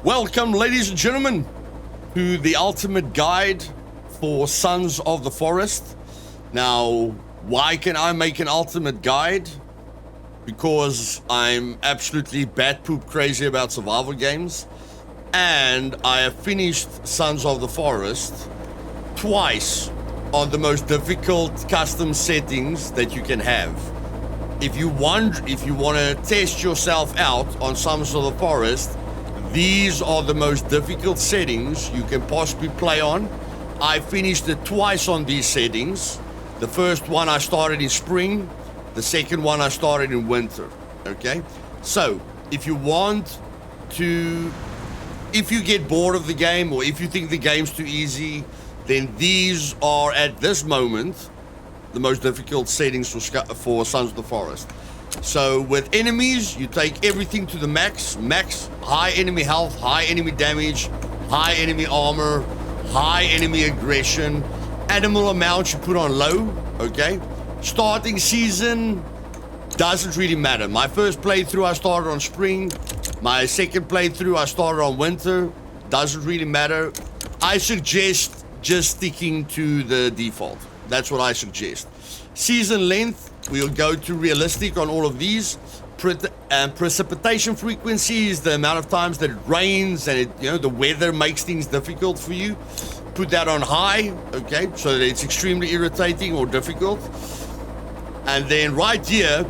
Welcome, ladies and gentlemen, to the ultimate guide for Sons of the Forest. Now, why can I make an ultimate guide? Because I'm absolutely bat poop crazy about survival games, and I have finished Sons of the Forest twice on the most difficult custom settings that you can have. If you want to test yourself out on Sons of the Forest, these are the most difficult settings you can possibly play on. I finished it twice on these settings. The first one I started in spring, the second one I started in winter, okay? So, if you get bored of the game, or if you think the game's too easy, then these are, at this moment, the most difficult settings for Sons of the Forest. So with enemies, you take everything to the max, high enemy health, high enemy damage, high enemy armor, high enemy aggression, animal amount you put on low, okay? Starting season doesn't really matter. My first playthrough I started on spring, my second playthrough I started on winter, doesn't really matter. I suggest just sticking to the default. That's what I suggest. Season length, we'll go to realistic on all of these. Precipitation frequency is the amount of times that it rains and the weather makes things difficult for you. Put that on high, okay, so that it's extremely irritating or difficult. And then right here,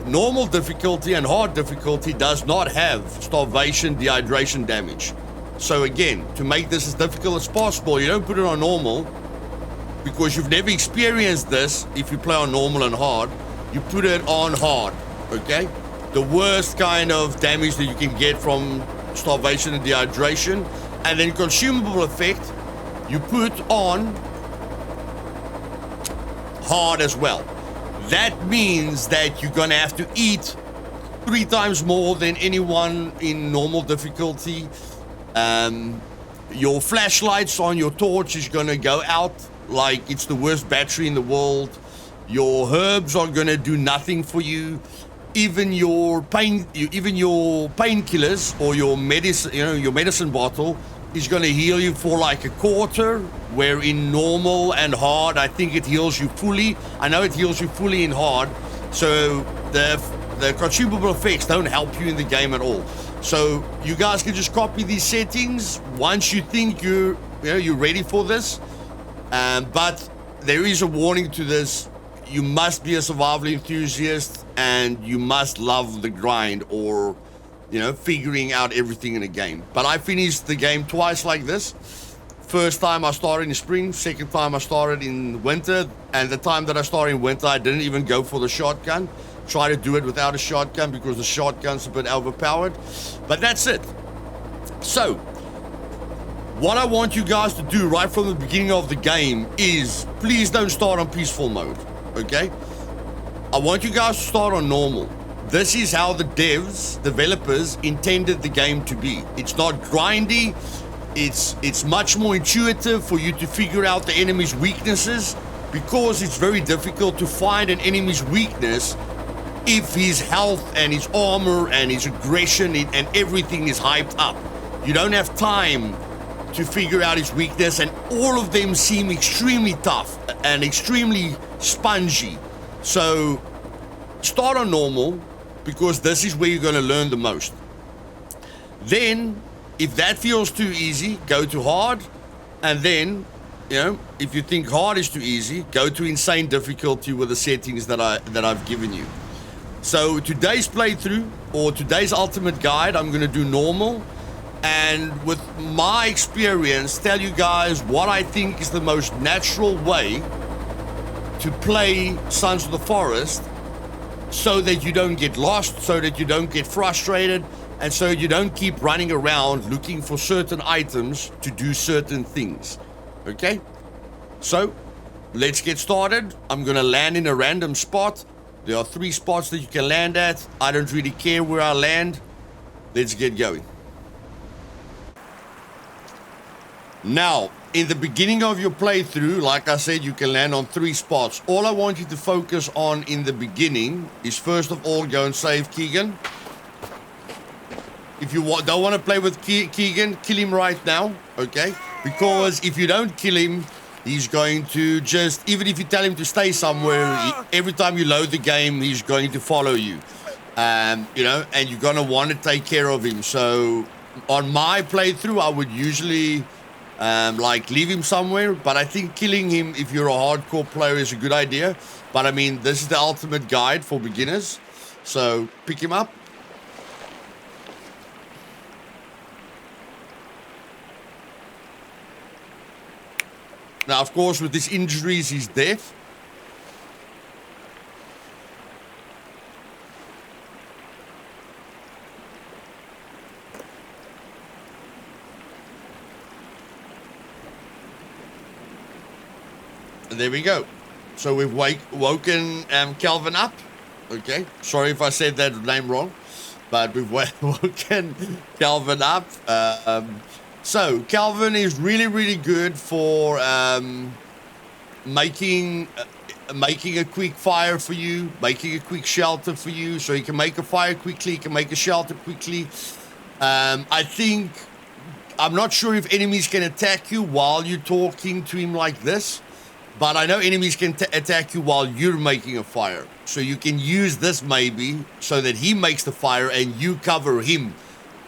normal difficulty and hard difficulty does not have starvation, dehydration damage. So again, to make this as difficult as possible, you don't put it on normal, because you've never experienced this. If you play on normal and hard, you put it on hard, okay? The worst kind of damage that you can get from starvation and dehydration. And then consumable effect, you put on hard as well. That means that you're gonna have to eat 3 times more than anyone in normal difficulty. Your flashlights on your torch is gonna go out like it's the worst battery in the world. Your herbs are gonna do nothing for you. Even your painkillers or your medicine, your medicine bottle is gonna heal you for like a quarter, where in normal and hard, I think it heals you fully. I know it heals you fully in hard, so the consumable effects don't help you in the game at all. So you guys can just copy these settings once you think you're ready for this. But there is a warning to this. You must be a survival enthusiast, and you must love the grind, or figuring out everything in a game. But I finished the game twice like this. First time I started in spring, second time I started in winter, and the time that I started in winter, I didn't even go for the shotgun. Try to do it without a shotgun because the shotgun's a bit overpowered. But that's it. So what I want you guys to do right from the beginning of the game is, please don't start on peaceful mode, okay? I want you guys to start on normal. This is how the developers intended the game to be. It's not grindy. It's much more intuitive for you to figure out the enemy's weaknesses, because it's very difficult to find an enemy's weakness if his health and his armor and his aggression and everything is hyped up. You don't have time to figure out his weakness, and all of them seem extremely tough and extremely spongy. So start on normal, because this is where you're going to learn the most. Then if that feels too easy, go to hard. And then if you think hard is too easy, go to insane difficulty with the settings that I've given you. So today's playthrough, or today's ultimate guide, I'm going to do normal, and with my experience tell you guys what I think is the most natural way to play Sons of the Forest, so that you don't get lost, so that you don't get frustrated, and so you don't keep running around looking for certain items to do certain things. Okay? So let's get started. I'm gonna land in a random spot. There are 3 spots that you can land at. I don't really care where I land. Let's get going. Now, in the beginning of your playthrough, like I said, you can land on 3 spots. All I want you to focus on in the beginning is, first of all, go and save Keegan. If you don't want to play with Keegan, kill him right now, okay? Because if you don't kill him, he's going to just, even if you tell him to stay somewhere, every time you load the game, he's going to follow you. You know, and you're going to want to take care of him. So on my playthrough, I would usually like leave him somewhere, but I think killing him if you're a hardcore player is a good idea. But I mean, this is the ultimate guide for beginners. So pick him up. Now, of course, with his injuries, he's deaf. And there we go. So we've woken Kelvin up. Okay. Sorry if I said that name wrong. But we've woken Kelvin up. So, Kelvin is really, really good for making a quick fire for you, making a quick shelter for you. So he can make a fire quickly, he can make a shelter quickly. I think, I'm not sure if enemies can attack you while you're talking to him like this, but I know enemies can attack you while you're making a fire. So you can use this maybe so that he makes the fire and you cover him,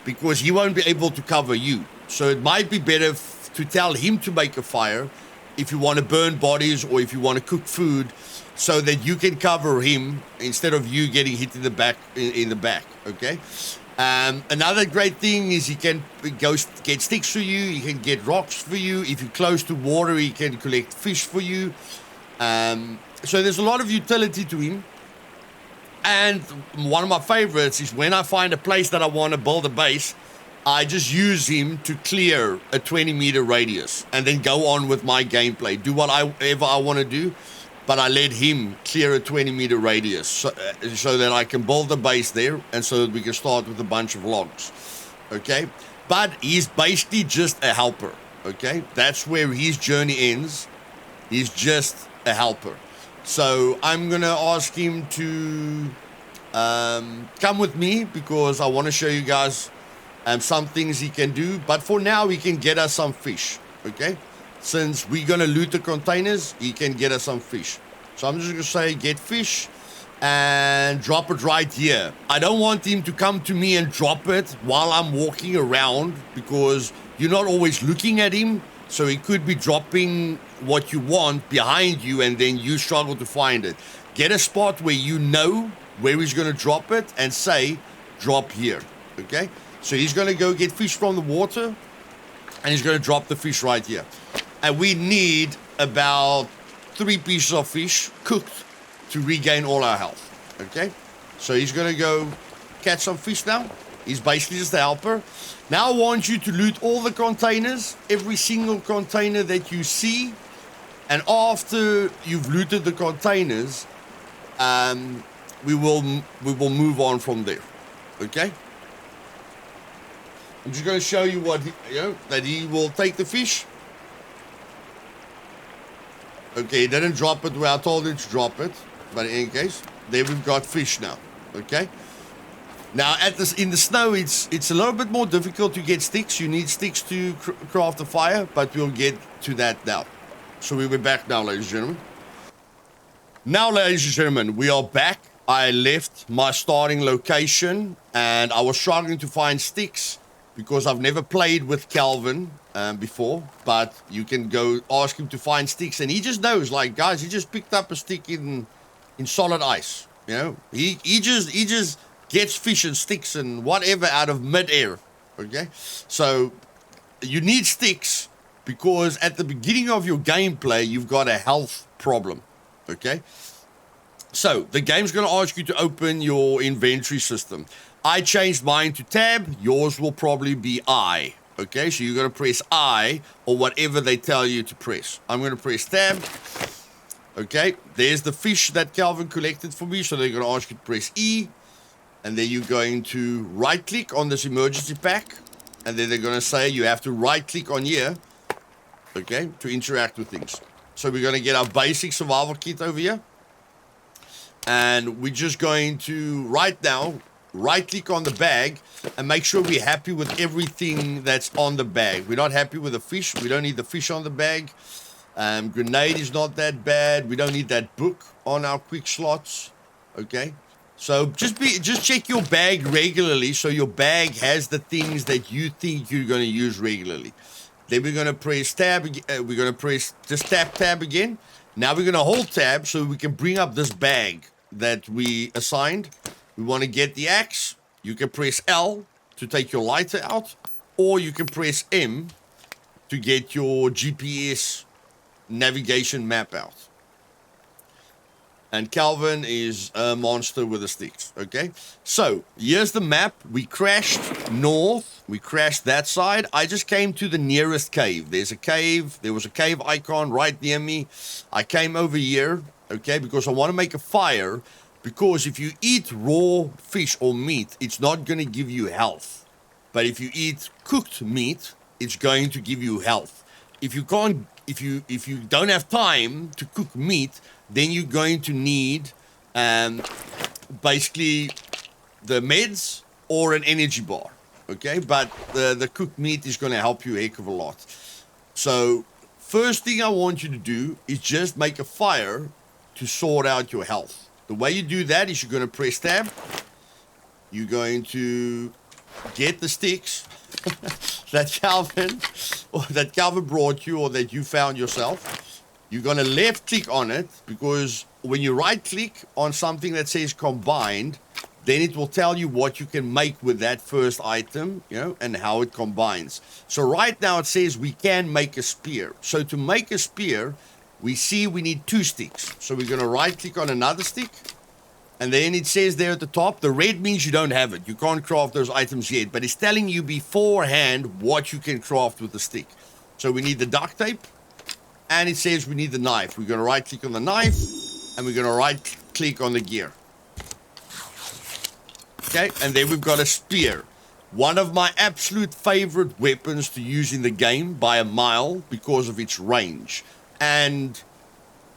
because he won't be able to cover you. So it might be better to tell him to make a fire if you want to burn bodies or if you want to cook food, so that you can cover him instead of you getting hit in the back. Okay. Another great thing is he can get sticks for you. He can get rocks for you. If you're close to water, he can collect fish for you. So there's a lot of utility to him. And one of my favorites is when I find a place that I want to build a base, I just use him to clear a 20-meter radius and then go on with my gameplay. Do whatever I want to do, but I let him clear a 20-meter radius so that I can build a base there and so that we can start with a bunch of logs, okay? But he's basically just a helper, okay? That's where his journey ends. He's just a helper. So I'm going to ask him to come with me because I want to show you guys some things he can do, but for now he can get us some fish, okay? Since we're gonna loot the containers, he can get us some fish. So I'm just gonna say get fish and drop it right here. I don't want him to come to me and drop it while I'm walking around, because you're not always looking at him, so he could be dropping what you want behind you and then you struggle to find it. Get a spot where you know where he's gonna drop it and say drop here, okay? So he's going to go get fish from the water, and he's going to drop the fish right here. And we need about 3 pieces of fish cooked to regain all our health, okay? So he's going to go catch some fish now. He's basically just a helper. Now I want you to loot all the containers, every single container that you see. And after you've looted the containers, we will move on from there, okay? I'm just going to show you what, that he will take the fish. Okay, he didn't drop it where I told him to drop it. But in any case, there we've got fish now. Okay. Now, in the snow, it's a little bit more difficult to get sticks. You need sticks to craft a fire, but we'll get to that now. So we'll be back now, ladies and gentlemen. Now, ladies and gentlemen, we are back. I left my starting location, and I was struggling to find sticks, because I've never played with Kelvin before, but you can go ask him to find sticks, and he just knows, like, guys, he just picked up a stick in solid ice, you know? He just gets fish and sticks and whatever out of midair, okay? So you need sticks because at the beginning of your gameplay, you've got a health problem, okay? So the game's going to ask you to open your inventory system. I changed mine to tab. Yours will probably be I. Okay, so you're going to press I or whatever they tell you to press. I'm going to press tab. Okay, there's the fish that Kelvin collected for me. So they're going to ask you to press E. And then you're going to right click on this emergency pack. And then they're going to say you have to right click on here. Okay, to interact with things. So we're going to get our basic survival kit over here. And we're just going to, right now, right-click on the bag and make sure we're happy with everything that's on the bag. We're not happy with the fish. We don't need the fish on the bag. Grenade is not that bad. We don't need that book on our quick slots. Okay. So just check your bag regularly so your bag has the things that you think you're going to use regularly. Then we're going to press tab. We're going to press just tap tab again. Now we're going to hold tab so we can bring up this bag that we assigned. We want to get the axe. You can press L to take your lighter out, or you can press M to get your GPS navigation map out. And Kelvin is a monster with the sticks, okay? So, here's the map. We crashed north. We crashed that side. I just came to the nearest cave. There's a cave. There was a cave icon right near me. I came over here, okay, because I want to make a fire. Because if you eat raw fish or meat, it's not going to give you health. But if you eat cooked meat, it's going to give you health. If you don't have time to cook meat, then you're going to need basically the meds or an energy bar, okay? But the cooked meat is going to help you a heck of a lot. So first thing I want you to do is just make a fire to sort out your health. The way you do that is you're going to press tab. You're going to get the sticks that Kelvin brought you or that you found yourself. You're going to left click on it because when you right click on something that says combined, then it will tell you what you can make with that first item, you know, and how it combines. So right now it says we can make a spear. So to make a spear, we need 2 sticks. So we're going to right click on another stick. And then it says there at the top, the red means you don't have it. You can't craft those items yet, but it's telling you beforehand what you can craft with the stick. So we need the duct tape. And it says we need the knife. We're going to right click on the knife and we're going to right click on the gear. Okay, and then we've got a spear. One of my absolute favorite weapons to use in the game by a mile because of its range. And,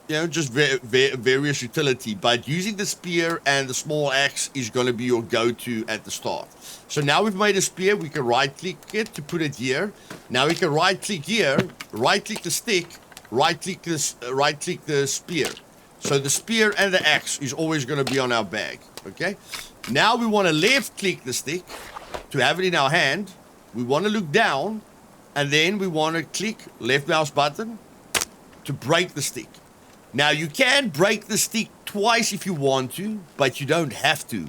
you know, just various utility. But using the spear and the small axe is going to be your go-to at the start. So now we've made a spear. We can right-click it to put it here. Now we can right-click here, right-click the stick, right-click the spear. So the spear and the axe is always going to be on our bag, okay? Now we want to left-click the stick to have it in our hand. We want to look down, and then we want to click left mouse button to break the stick. Now you can break the stick twice if you want to, but you don't have to.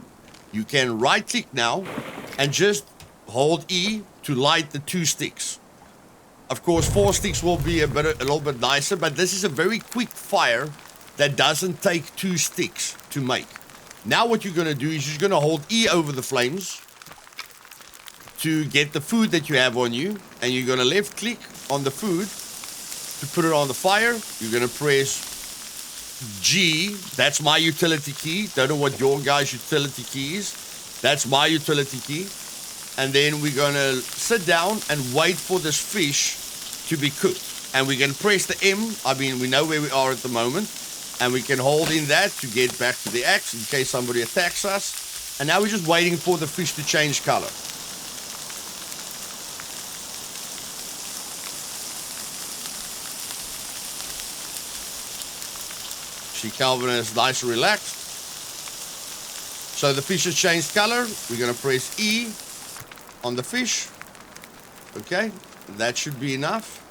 You can right-click now and just hold E to light the 2 sticks. Of course, 4 sticks will be a little bit nicer, but this is a very quick fire that doesn't take 2 sticks to make. Now what you're going to do is you're going to hold E over the flames to get the food that you have on you, and you're going to left click on the food to put it on the fire. You're going to press G. That's my utility key. Don't know what your guys' utility key is. That's my utility key. And then we're going to sit down and wait for this fish to be cooked. And we can press the M. I mean, we know where we are at the moment. And we can hold in that to get back to the axe in case somebody attacks us. And now we're just waiting for the fish to change color. See, Kelvin is nice and relaxed. So the fish has changed color. We're going to press E on the fish. Okay, that should be enough.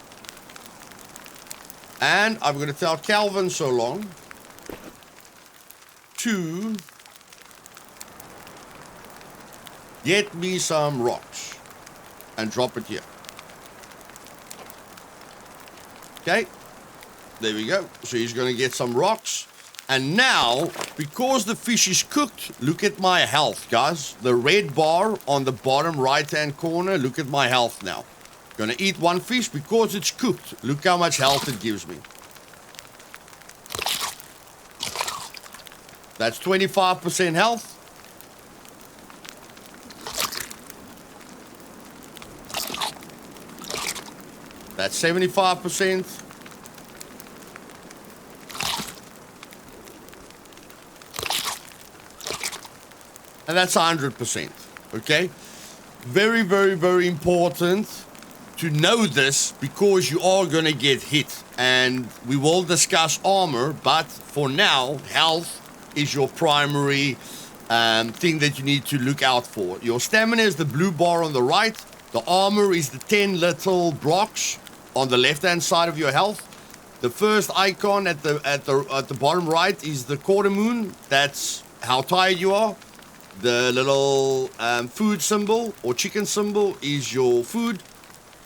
And I'm going to tell Kelvin so long to get me some rocks and drop it here. Okay, there we go. So he's going to get some rocks. And now, because the fish is cooked, look at my health, guys. The red bar on the bottom right-hand corner, look at my health now. Gonna eat 1 fish because it's cooked. Look how much health it gives me. That's 25% health. That's 75%. And that's 100%, okay? Very, very, very important to know this because you are going to get hit. And we will discuss armor, but for now, health is your primary thing that you need to look out for. Your stamina is the blue bar on the right. The armor is the 10 little blocks on the left-hand side of your health. The first icon at the bottom right is the quarter moon. That's how tired you are. The little food symbol or chicken symbol is your food.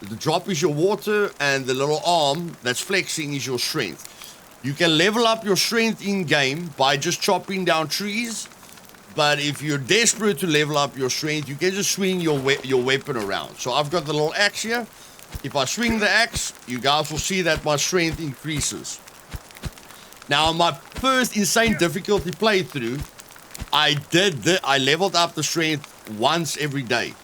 The drop is your water, and the little arm that's flexing is your strength. You can level up your strength in-game by just chopping down trees, but if you're desperate to level up your strength, you can just swing your weapon around. So I've got the little axe here. If I swing the axe, you guys will see that my strength increases. Now, on my first insane difficulty playthrough, I leveled up the strength once every day.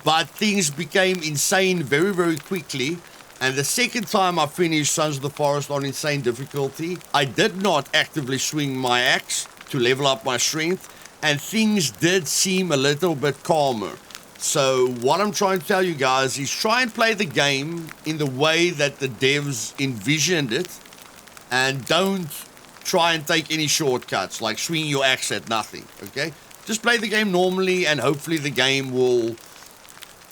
But things became insane very, very quickly. And the second time I finished Sons of the Forest on insane difficulty, I did not actively swing my axe to level up my strength. And things did seem a little bit calmer. So what I'm trying to tell you guys is try and play the game in the way that the devs envisioned it. And don't try and take any shortcuts, like swing your axe at nothing, okay? Just play the game normally, and hopefully the game will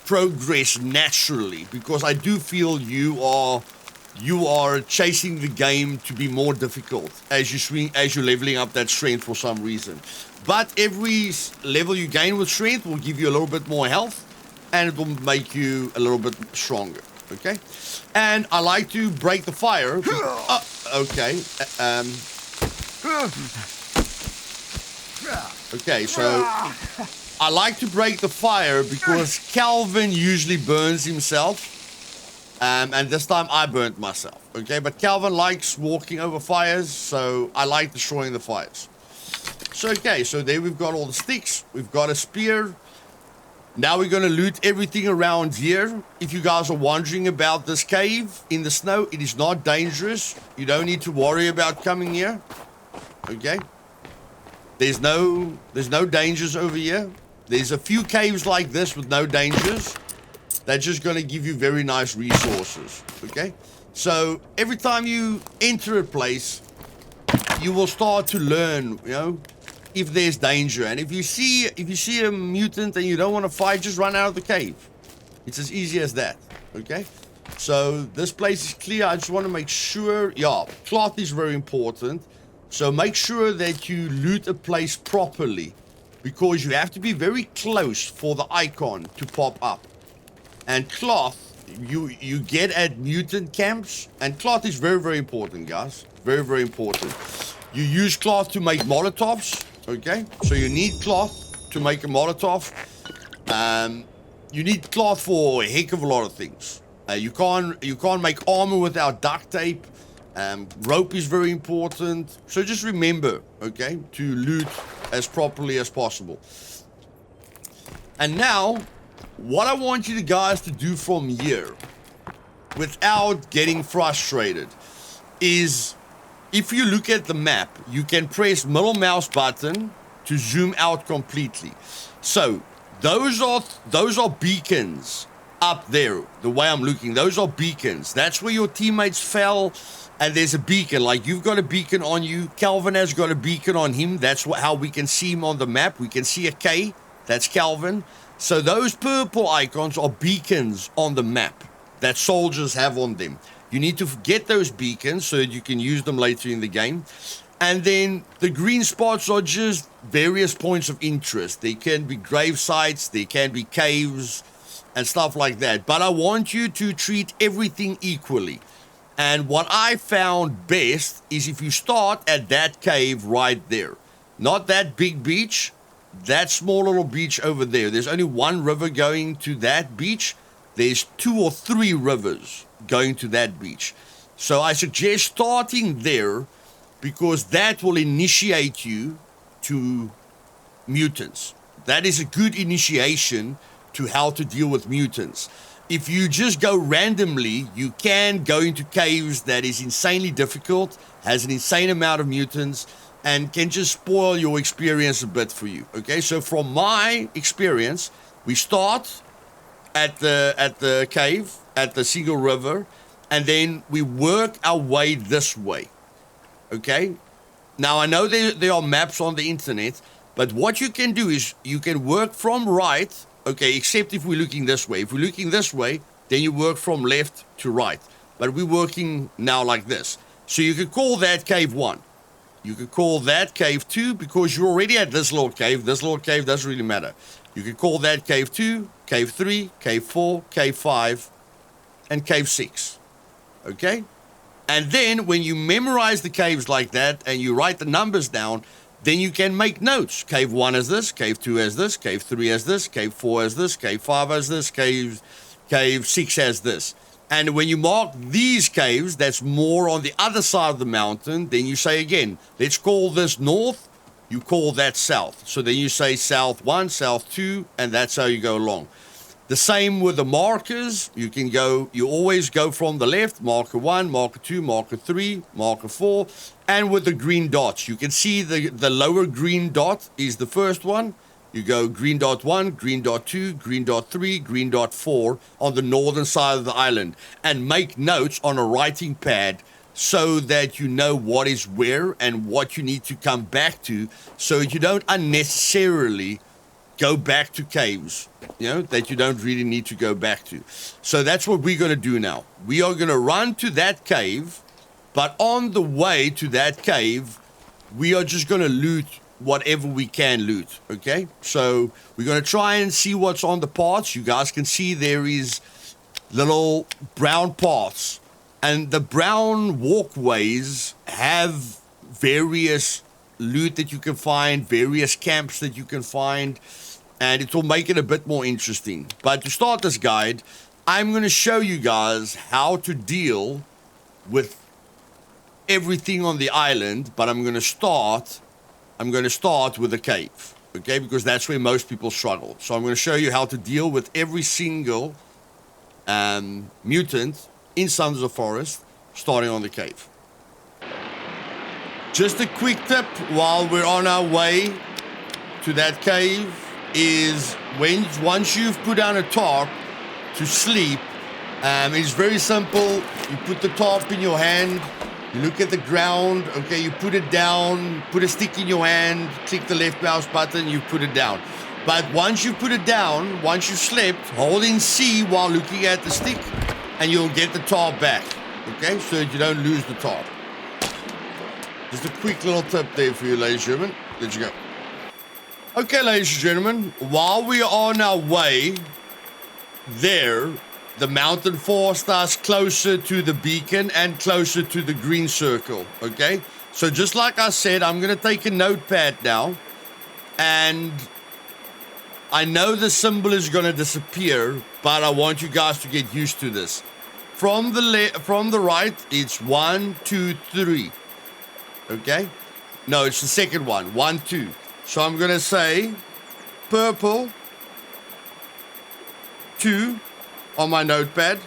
progress naturally, because I do feel you are chasing the game to be more difficult as you're leveling up that strength for some reason. But every level you gain with strength will give you a little bit more health, and it will make you a little bit stronger, okay? And I like to break the fire. Okay. Okay, so I like to break the fire because Kelvin usually burns himself. And this time I burnt myself, okay? But Kelvin likes walking over fires, so I like destroying the fires. So, okay, so there we've got all the sticks. We've got a spear. Now we're going to loot everything around here. If you guys are wondering about this cave in the snow, it is not dangerous. You don't need to worry about coming here, okay? There's no dangers over here. There's a few caves like this with no dangers. They're just going to give you very nice resources, okay? So every time you enter a place, you will start to learn, you know, if there's danger. And if you see a mutant and you don't want to fight, just run out of the cave. It's as easy as that, okay? So this place is clear. I just want to make sure, yeah, cloth is very important. So make sure that you loot a place properly, because you have to be very close for the icon to pop up. And cloth, you get at mutant camps, and cloth is very, very important, guys. Very, very important. You use cloth to make Molotovs, okay? So you need cloth to make a Molotov. You need cloth for a heck of a lot of things. You can't make armor without duct tape. Rope is very important. So just remember, okay, to loot as properly as possible. And now, what I want you guys to do from here, without getting frustrated, is if you look at the map, you can press middle mouse button to zoom out completely. So those are beacons up there. The way I'm looking, those are beacons. That's where your teammates fell. And there's a beacon, like you've got a beacon on you. Kelvin has got a beacon on him. That's how we can see him on the map. We can see a K. That's Kelvin. So those purple icons are beacons on the map that soldiers have on them. You need to get those beacons so that you can use them later in the game. And then the green spots are just various points of interest. They can be grave sites, they can be caves and stuff like that. But I want you to treat everything equally. And what I found best is if you start at that cave right there. Not that big beach, that small little beach over there. There's only one river going to that beach. There's 2 or 3 rivers going to that beach. So I suggest starting there, because that will initiate you to mutants. That is a good initiation to how to deal with mutants. If you just go randomly, you can go into caves that is insanely difficult, has an insane amount of mutants, and can just spoil your experience a bit for you. Okay, so from my experience, we start at the cave, at the Seagull River, and then we work our way this way. Okay? Now, I know there are maps on the internet, but what you can do is you can work from right, okay, except if we're looking this way. If we're looking this way, then you work from left to right. But we're working now like this. So you could call that cave 1. You could call that cave 2 because you're already at this little cave. This little cave doesn't really matter. You could call that cave 2, cave 3, cave 4, cave 5, and cave 6. Okay? And then when you memorize the caves like that and you write the numbers down, then you can make notes. Cave 1 is this, cave 2 has this, cave 3 has this, cave 4 has this, cave 5 has this, cave 6 has this. And when you mark these caves, that's more on the other side of the mountain, then you say again, let's call this north, you call that south. So then you say south 1, south 2, and that's how you go along. The same with the markers. You always go from the left, marker 1, marker 2, marker 3, marker 4, and with the green dots. You can see the lower green dot is the first one. You go green dot 1, green dot 2, green dot 3, green dot 4 on the northern side of the island, and make notes on a writing pad so that you know what is where and what you need to come back to, so you don't unnecessarily go back to caves, that you don't really need to go back to. So that's what we're going to do now. We are going to run to that cave, but on the way to that cave, we are just going to loot whatever we can loot, okay? So we're going to try and see what's on the paths. You guys can see there is little brown paths, and the brown walkways have various loot that you can find, various camps that you can find, and it will make it a bit more interesting. But to start this guide, I'm going to show you guys how to deal with everything on the island, but I'm going to start with the cave, okay? Because that's where most people struggle. So I'm going to show you how to deal with every single mutant in Sons of Forest, starting on the cave. Just a quick tip while we're on our way to that cave is once you've put down a tarp to sleep, it's very simple. You put the tarp in your hand, you look at the ground, okay, you put it down, put a stick in your hand, click the left mouse button, you put it down. But once you put it down, once you've slept, hold in C while looking at the stick, and you'll get the tarp back, okay, so that you don't lose the tarp. Just a quick little tip there for you, ladies and gentlemen. There you go. Okay, ladies and gentlemen, while we are on our way there, the mountain forced us closer to the beacon and closer to the green circle, okay? So just like I said, I'm going to take a notepad now, and I know the symbol is going to disappear, but I want you guys to get used to this. From the right, it's 1, 2, 3. Okay? No, it's the second one. 1, 2. So I'm going to say purple 2 on my notepad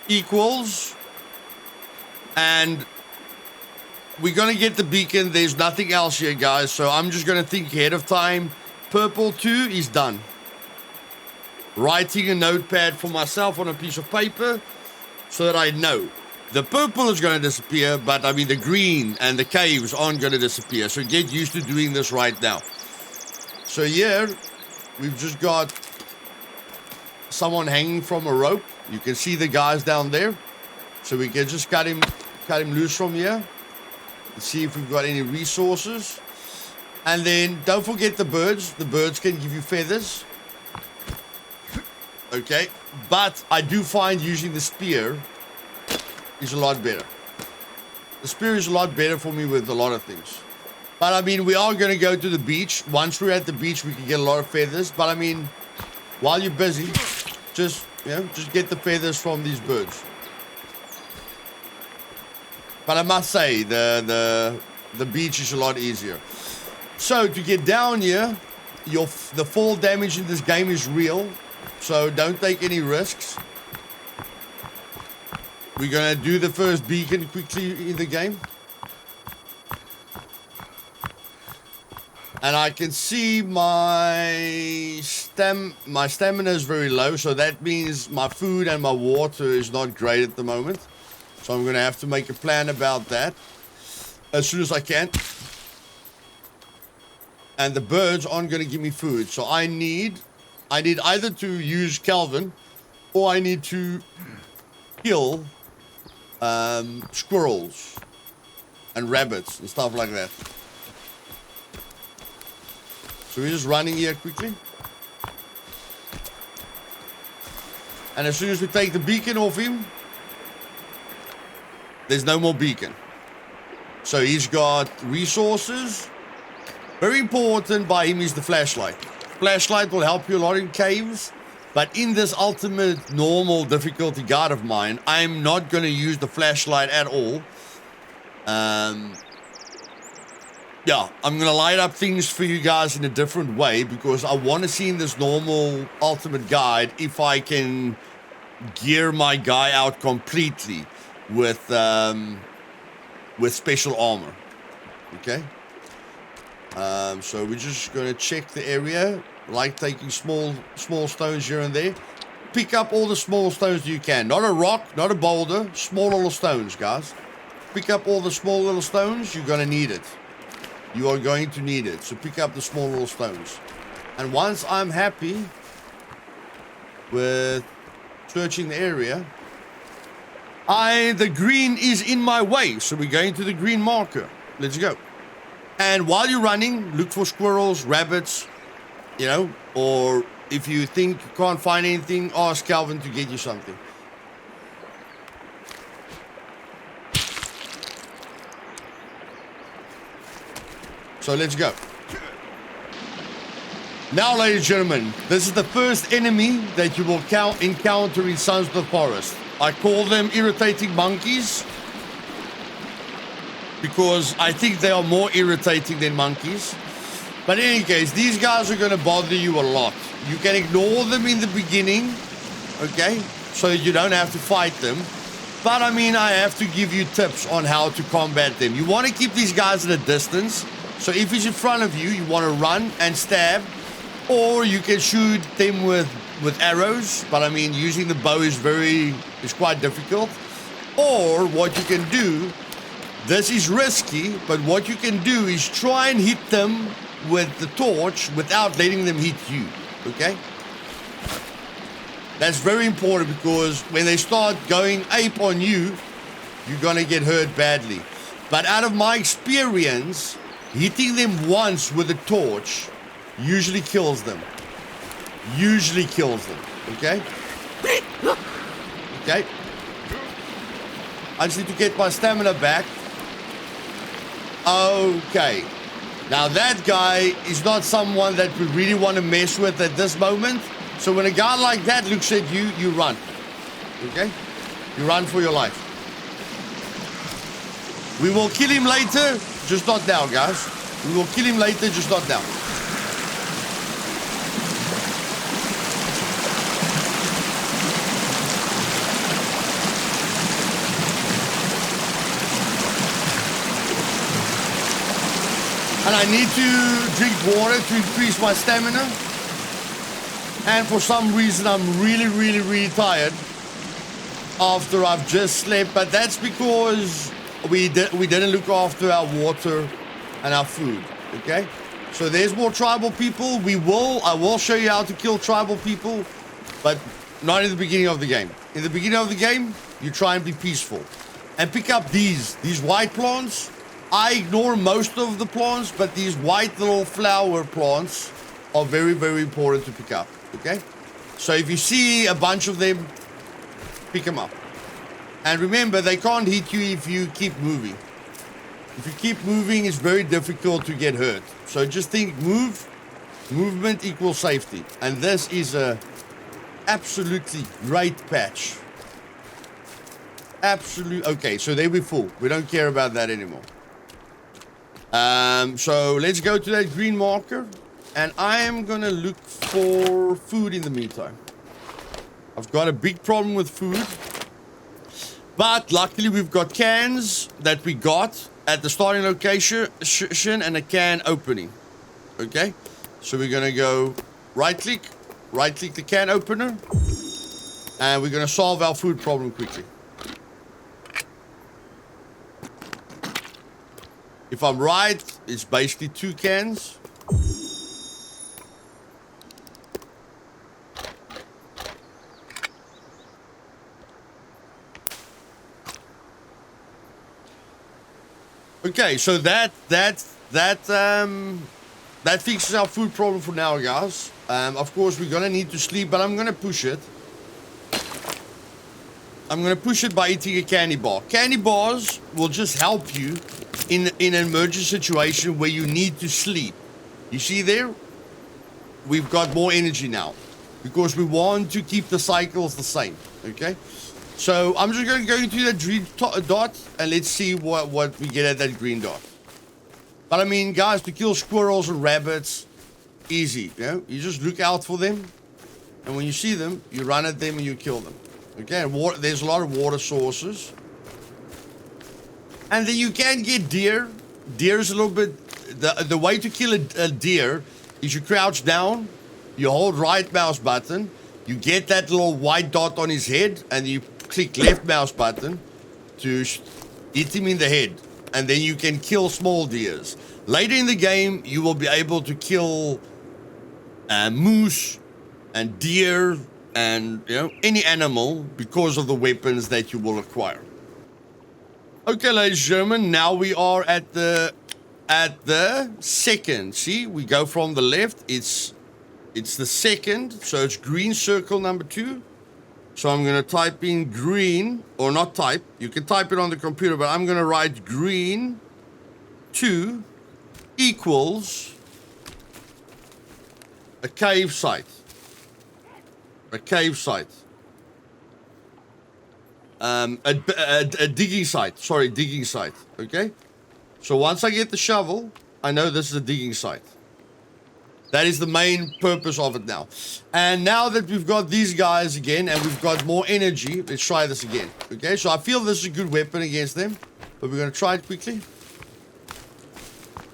equals, and we're going to get the beacon. There's nothing else here, guys. So I'm just going to think ahead of time. Purple 2 is done. Writing a notepad for myself on a piece of paper so that I know. The purple is going to disappear, but I mean the green and the caves aren't going to disappear. So get used to doing this right now. So here, we've just got someone hanging from a rope. You can see the guys down there. So we can just cut him loose from here. Let's see if we've got any resources. And then don't forget the birds. The birds can give you feathers. Okay, but I do find using the spear is a lot better. The spear is a lot better for me with a lot of things. But I mean, we are going to go to the beach. Once we're at the beach, we can get a lot of feathers. But I mean, while you're busy, just get the feathers from these birds. But I must say, the beach is a lot easier. So to get down here, the fall damage in this game is real. So don't take any risks. We're going to do the first beacon quickly in the game. And I can see my stamina is very low, so that means my food and my water is not great at the moment. So I'm going to have to make a plan about that as soon as I can. And the birds aren't going to give me food, so I need either to use Kelvin or I need to kill squirrels and rabbits and stuff like that. So we're just running here quickly. And as soon as we take the beacon off him, there's no more beacon. So he's got resources. Very important by him is the flashlight. Flashlight will help you a lot in caves. But in this ultimate normal difficulty guide of mine, I'm not going to use the flashlight at all. Yeah, I'm going to light up things for you guys in a different way because I want to see in this normal ultimate guide if I can gear my guy out completely with special armor. Okay? So we're just going to check the area, like taking small stones here and there. Pick up all the small stones you can. Not a rock, not a boulder, small little stones, guys. Pick up all the small little stones, you're going to need it. You are going to need it. So pick up the small little stones. And once I'm happy with searching the area, the green is in my way. So we're going to the green marker. Let's go. And while you're running, look for squirrels, rabbits, you know, or if you think you can't find anything, ask Kelvin to get you something. So let's go. Now, ladies and gentlemen, this is the first enemy that you will encounter in Sons of the Forest. I call them irritating monkeys because I think they are more irritating than monkeys. But in any case, these guys are going to bother you a lot. You can ignore them in the beginning, okay, so you don't have to fight them. But I mean, I have to give you tips on how to combat them. You want to keep these guys at a distance. So if he's in front of you, you want to run and stab, or you can shoot them with arrows. But I mean, using the bow is quite difficult. Or what you can do, this is risky, but what you can do is try and hit them with the torch without letting them hit you, okay? That's very important because when they start going ape on you, you're gonna get hurt badly. But out of my experience, hitting them once with a torch usually kills them. Usually kills them, okay? Okay. I just need to get my stamina back. Okay. Now that guy is not someone that we really want to mess with at this moment. So when a guy like that looks at you, you run. Okay? You run for your life. We will kill him later, just not now, guys. We will kill him later, just not now. And I need to drink water to increase my stamina. And for some reason, I'm really tired after I've just slept. But that's because we didn't look after our water and our food, okay? So there's more tribal people. I will show you how to kill tribal people, but not in the beginning of the game. In the beginning of the game, you try and be peaceful. And pick up these white plants. I ignore most of the plants, but these white little flower plants are very important to pick up, okay? So if you see a bunch of them, pick them up. And remember, they can't hit you if you keep moving. If you keep moving, it's very difficult to get hurt. So just think, movement equals safety. And this is a absolutely great patch. Okay, so there we're full. We don't care about that anymore. So let's go to that green marker. And I am gonna look for food in the meantime. I've got a big problem with food. But luckily we've got cans that we got at the starting location and a can opening. Okay, so we're gonna go right click the can opener, and we're gonna solve our food problem quickly. If I'm right, it's basically 2 cans. Okay, so that fixes our food problem for now, guys. Of course, we're gonna need to sleep, but I'm gonna push it. I'm gonna push it by eating a candy bar. Candy bars will just help you in an emergency situation where you need to sleep. You see there? We've got more energy now because we want to keep the cycles the same. Okay. So I'm just going to go into that green dot and let's see what we get at that green dot. But I mean, guys, to kill squirrels and rabbits, easy. You know, you just look out for them, and when you see them, you run at them and you kill them. Okay, and there's a lot of water sources, and then you can get deer. Deer is a little bit the way to kill a deer is you crouch down, you hold right mouse button, you get that little white dot on his head, and you click left mouse button to hit him in the head, and then you can kill small deers. Later in the game, you will be able to kill moose and deer and any animal because of the weapons that you will acquire. Okay, ladies and gentlemen, now we are at the second. See, we go from the left. It's the second, so it's green circle number 2. So I'm going to type in green, or not type. You can type it on the computer, but I'm going to write green 2 equals a cave site. A cave site. A digging site. Sorry, digging site. Okay? So once I get the shovel, I know this is a digging site. That is the main purpose of it now. And now that we've got these guys again and we've got more energy, let's try this again. Okay, so I feel this is a good weapon against them, but we're going to try it quickly.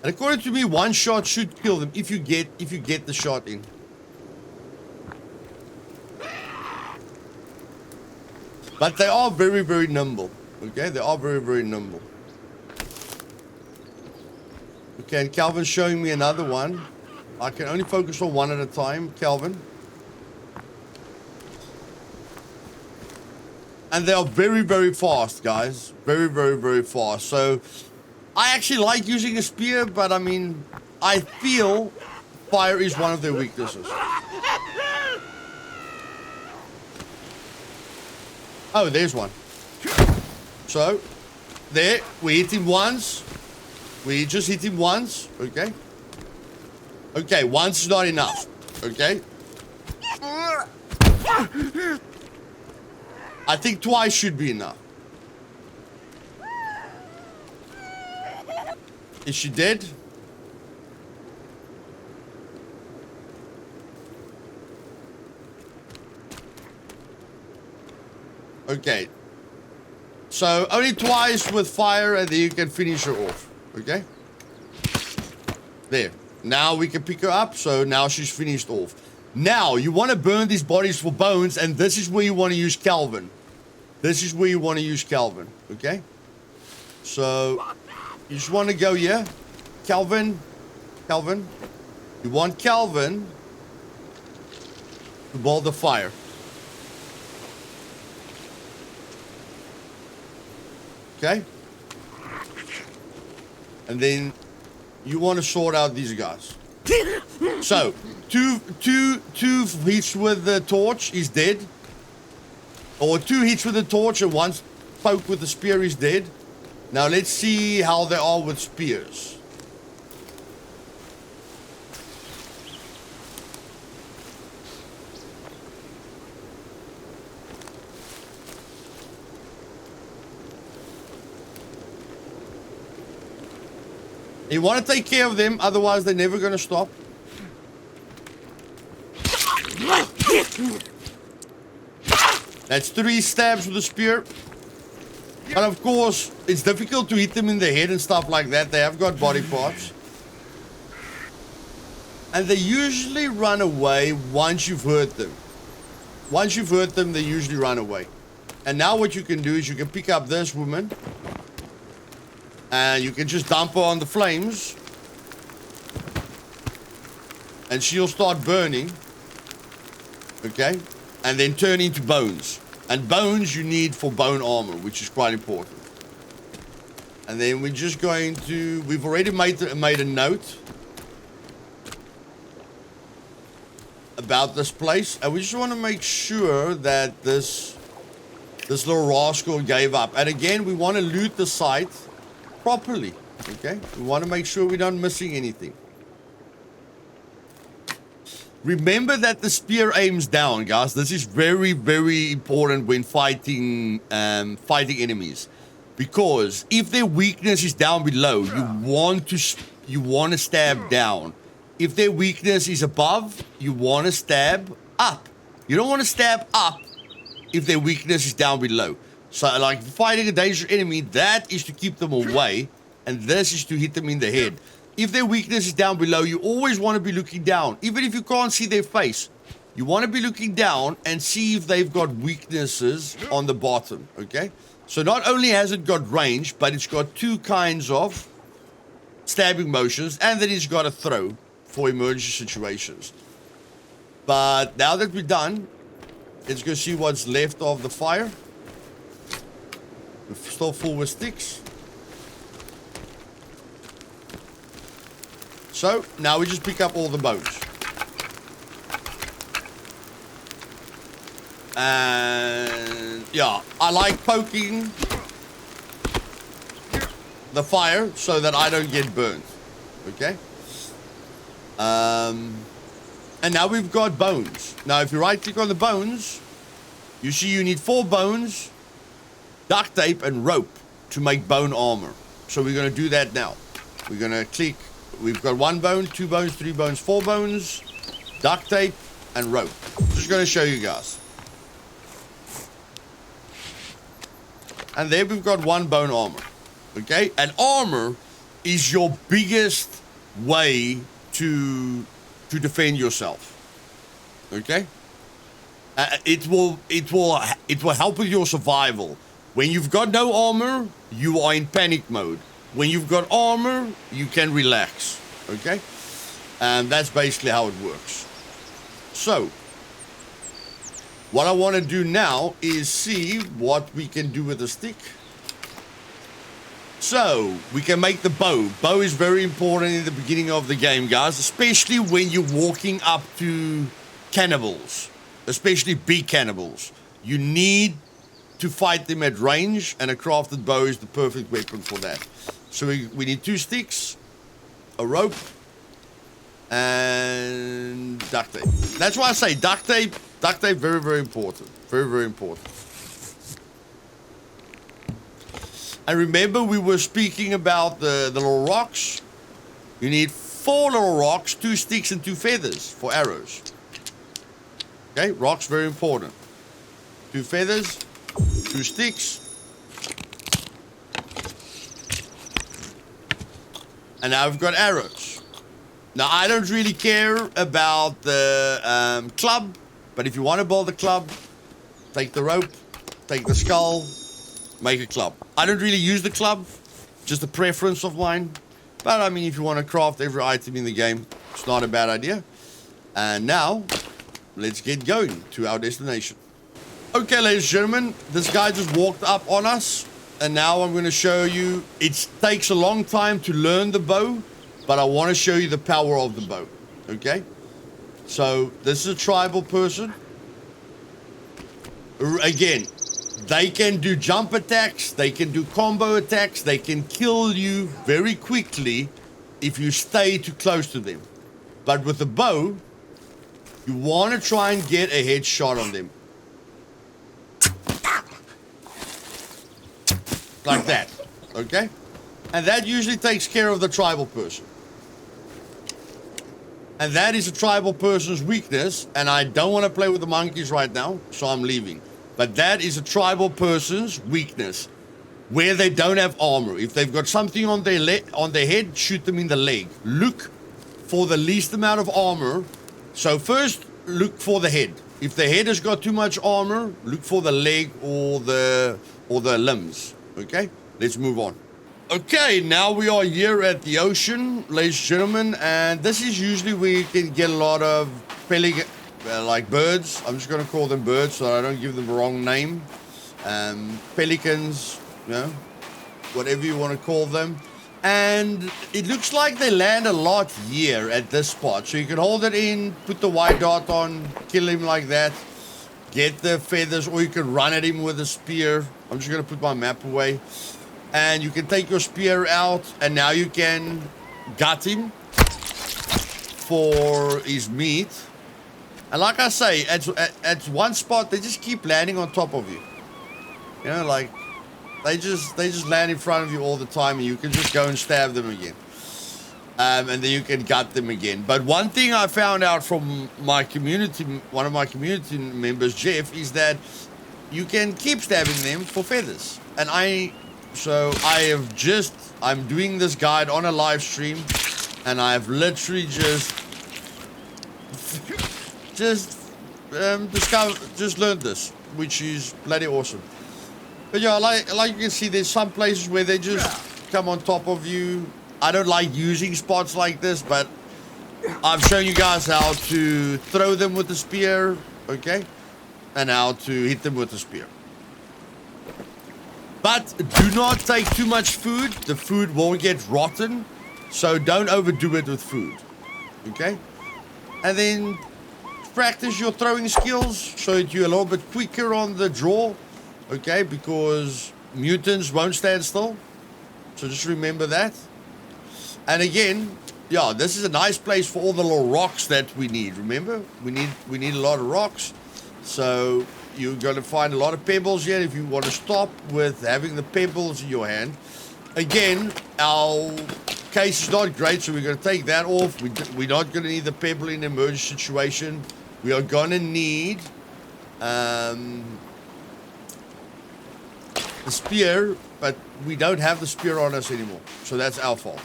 And according to me, 1 shot should kill them if you get the shot in. But they are very, very nimble. Okay, they are very, very nimble. Okay, and Kelvin's showing me another one. I can only focus on one at a time, Kelvin. And they are very, very fast, guys. Very, very, very fast. So, I actually like using a spear, but I mean, I feel fire is one of their weaknesses. Oh, there's one. So, there, we hit him once. We just hit him once, okay? Okay, once is not enough, okay? I think twice should be enough. Is she dead? Okay. So, only twice with fire and then you can finish her off, okay? There. Now we can pick her up, so now she's finished off. Now, you want to burn these bodies for bones, and this is where you want to use Kelvin. This is where you want to use Kelvin, okay? So, you just want to go here. Kelvin. You want Kelvin to build the fire. Okay? And then you want to sort out these guys. So, two hits with the torch, he's dead. Or 2 hits with the torch and 1 poke with the spear, is dead. Now let's see how they are with spears. You want to take care of them, otherwise they're never going to stop. That's 3 stabs with a spear. But of course, it's difficult to hit them in the head and stuff like that. They have got body parts. And they usually run away once you've hurt them. Once you've hurt them, they usually run away. And now what you can do is you can pick up this woman. And you can just dump her on the flames. And she'll start burning. Okay? And then turn into bones. And bones you need for bone armor, which is quite important. And then we're just going to... We've already made a note about this place. And we just want to make sure that this little rascal gave up. And again, we want to loot the site properly. Okay? We want to make sure we're not missing anything. Remember that the spear aims down, guys. This is very, very important when fighting enemies, because if their weakness is down below, you want to stab down. If their weakness is above, you want to stab up. You don't want to stab up if their weakness is down below. So, like fighting a dangerous enemy, that is to keep them away, and this is to hit them in the head. If their weakness is down below, you always want to be looking down. Even if you can't see their face, you want to be looking down and see if they've got weaknesses on the bottom, okay? So not only has it got range, but it's got two kinds of stabbing motions, and then it's got a throw for emergency situations. But now that we're done, let's go see what's left of the fire. We're still full with sticks. So, now we just pick up all the bones. And, yeah, I like poking the fire so that I don't get burnt. Okay? And now we've got bones. Now, if you right-click on the bones, you see you need 4 bones, duct tape, and rope to make bone armor. So we're going to do that now. We're going to click... We've got 1 bone, 2 bones, 3 bones, 4 bones, duct tape, and rope. Just going to show you guys. And there we've got 1 bone armor. Okay? And armor is your biggest way to defend yourself. Okay? It will help with your survival. When you've got no armor, you are in panic mode. When you've got armor, you can relax, okay? And that's basically how it works. So, what I want to do now is see what we can do with the stick. So, we can make the bow. Bow is very important in the beginning of the game, guys, especially when you're walking up to cannibals, especially big cannibals. You need to fight them at range, and a crafted bow is the perfect weapon for that. So we need 2 sticks, a rope, and duct tape. That's why I say duct tape, very, very important. Very, very important. And remember, we were speaking about the little rocks. You need 4 little rocks, 2 sticks, and 2 feathers for arrows. Okay, rocks, very important. 2 feathers, 2 sticks. And now I've got arrows. Now, I don't really care about the club, but if you want to build a club, take the rope, take the skull, make a club. I don't really use the club, just a preference of mine. But, I mean, if you want to craft every item in the game, it's not a bad idea. And now, let's get going to our destination. Okay, ladies and gentlemen, this guy just walked up on us. And now I'm going to show you, it takes a long time to learn the bow, but I want to show you the power of the bow, okay? So, this is a tribal person. Again, they can do jump attacks, they can do combo attacks, they can kill you very quickly if you stay too close to them. But with the bow, you want to try and get a headshot on them. Like that, okay? And that usually takes care of the tribal person. And that is a tribal person's weakness, and I don't want to play with the monkeys right now, so I'm leaving. But that is a tribal person's weakness, where they don't have armor. If they've got something on their head, shoot them in the leg. Look for the least amount of armor. So first, look for the head. If the head has got too much armor, look for the leg or the limbs. Okay, let's move on. Okay, now we are here at the ocean, ladies and gentlemen, and this is usually where you can get a lot of like birds. I'm just going to call them birds so I don't give them the wrong name. Pelicans, you know, whatever you want to call them. And it looks like they land a lot here at this spot. So you can hold it in, put the white dot on, kill him like that, get the feathers, or you can run at him with a spear. I'm just going to put my map away. And you can take your spear out, and now you can gut him for his meat. And like I say, at one spot, they just keep landing on top of you. You know, like, they just land in front of you all the time, and you can just go and stab them again. And then you can gut them again. But one thing I found out from my community, one of my community members, Jeff, is that you can keep stabbing them for feathers. And I'm doing this guide on a live stream, and I've literally just learned this, which is bloody awesome. But yeah, like you can see, there's some places where they just come on top of you. I don't like using spots like this, but I've shown you guys how to throw them with the spear, okay, and how to hit them with the spear. But do not take too much food. The food will get rotten. So don't overdo it with food. Okay? And then practice your throwing skills so that you're a little bit quicker on the draw. Okay? Because mutants won't stand still. So just remember that. And again, yeah, this is a nice place for all the little rocks that we need. Remember? We need a lot of rocks. So you're going to find a lot of pebbles here if you want to stop with having the pebbles in your hand. Again, our case is not great, so we're going to take that off. We're not going to need the pebble in an emergency situation. We are going to need the spear, but we don't have the spear on us anymore. So that's our fault.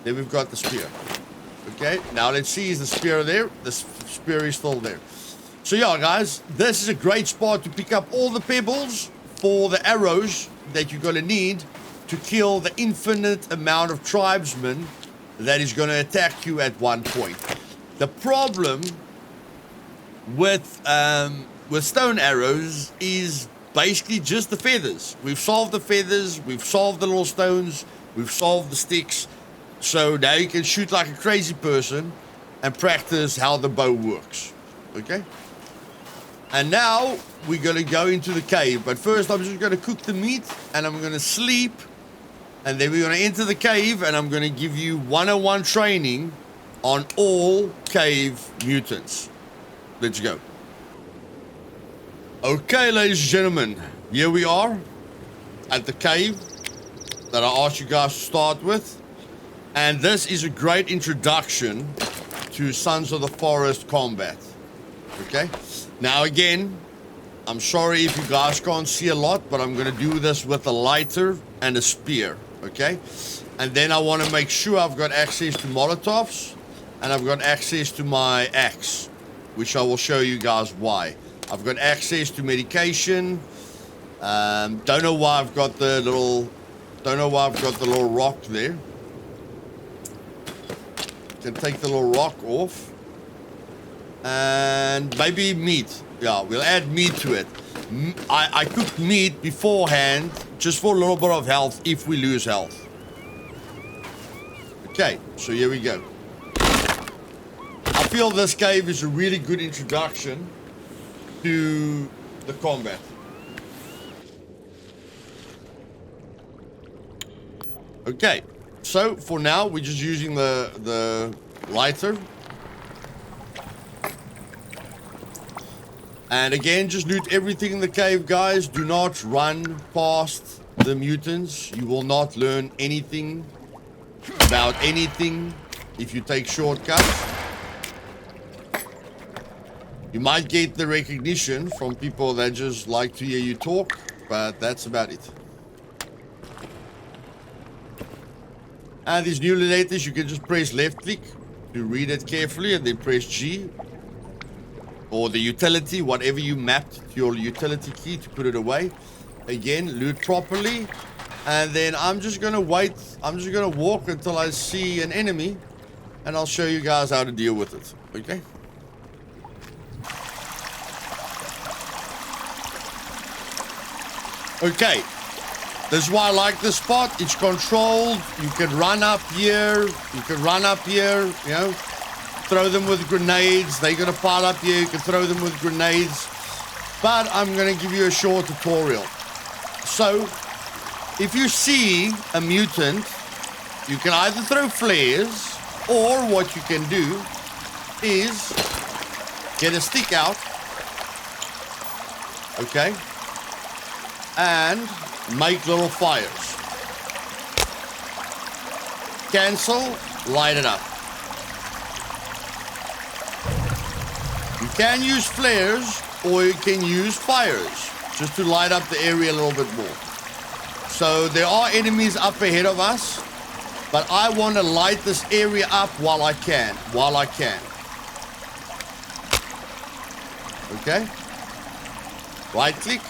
Then we've got the spear. Okay, now let's see, is the spear there? The spear is still there. So yeah, guys, this is a great spot to pick up all the pebbles for the arrows that you're going to need to kill the infinite amount of tribesmen that is going to attack you at one point. The problem with stone arrows is basically just the feathers. We've solved the feathers, we've solved the little stones, we've solved the sticks. So now you can shoot like a crazy person and practice how the bow works. Okay? And now we're going to go into the cave. But first I'm just going to cook the meat and I'm going to sleep. And then we're going to enter the cave and I'm going to give you 101 training on all cave mutants. Let's go. Okay, ladies and gentlemen, here we are at the cave that I asked you guys to start with. And this is a great introduction to Sons of the Forest combat. Okay? Now again, I'm sorry if you guys can't see a lot, but I'm going to do this with a lighter and a spear. Okay? And then I want to make sure I've got access to Molotovs and I've got access to my axe, which I will show you guys why. I've got access to medication. Don't know why I've got the little rock there. Can take the little rock off. And maybe meat. Yeah, we'll add meat to it. I cooked meat beforehand just for a little bit of health if we lose health. Okay, so here we go. I feel this cave is a really good introduction to the combat. Okay, so for now we're just using the lighter. And again, just loot everything in the cave, guys. Do not run past the mutants. You will not learn anything about anything if you take shortcuts. You might get the recognition from people that just like to hear you talk, but that's about it. And these new Luthais, you can just press left click to read it carefully and then press G. Or the utility, whatever you mapped to your utility key to put it away. Again, loot properly. And then I'm just going to wait. I'm just going to walk until I see an enemy. And I'll show you guys how to deal with it. Okay? Okay. This is why I like this spot. It's controlled. You can run up here. You can run up here. You know. Throw them with grenades. They're going to pile up here. You can throw them with grenades. But I'm going to give you a short tutorial. So, if you see a mutant, you can either throw flares, or what you can do is get a stick out, okay, and make little fires. Cancel, light it up. You can use flares, or you can use fires, just to light up the area a little bit more. So there are enemies up ahead of us, but I want to light this area up while I can. Okay? Right click,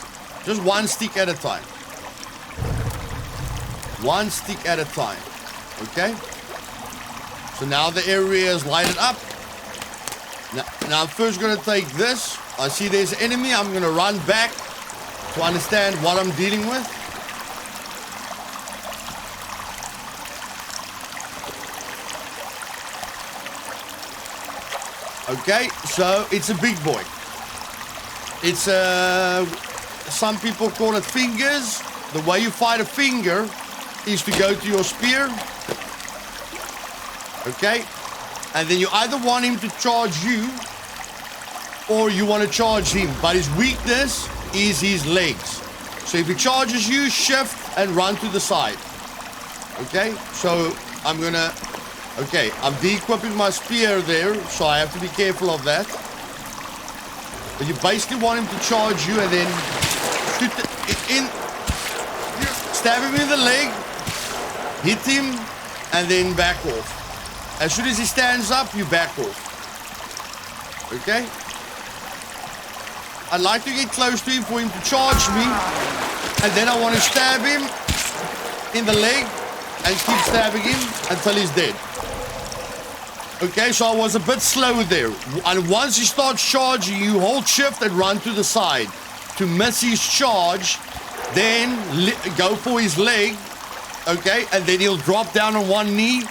just one stick at a time. One stick at a time. Okay? So now the area is lighted up. Now I'm first going to take this. I see there's an enemy. I'm going to run back to understand what I'm dealing with. Okay, so it's a big boy. It's some people call it fingers. The way you fight a finger is to go to your spear. Okay, and then you either want him to charge you or you want to charge him. But his weakness is his legs. So if he charges you, shift and run to the side. Okay, so I'm gonna... Okay, I'm de-equipping my spear there, so I have to be careful of that. But you basically want him to charge you and then shoot in, stab him in the leg, hit him, and then back off. As soon as he stands up, you back off. Okay? I'd like to get close to him for him to charge me, and then I want to stab him in the leg and keep stabbing him until he's dead. Okay, so I was a bit slow there. And once he starts charging, you hold shift and run to the side. To miss his charge, then go for his leg. Okay, and then he'll drop down on one knee.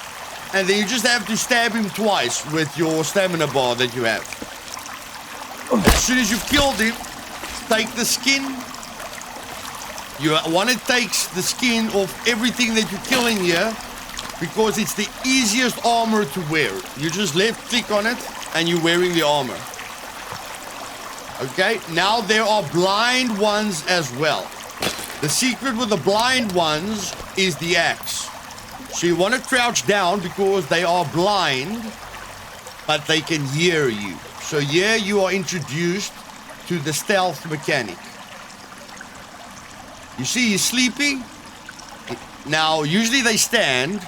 And then you just have to stab him twice with your stamina bar that you have. As soon as you've killed him, take the skin. You want to take the skin off everything that you're killing here, because it's the easiest armor to wear. You just left click on it and you're wearing the armor. Okay, now there are blind ones as well. The secret with the blind ones is the axe. So you want to crouch down because they are blind, but they can hear you. So here you are introduced to the stealth mechanic. You see he's sleeping. Now usually they stand,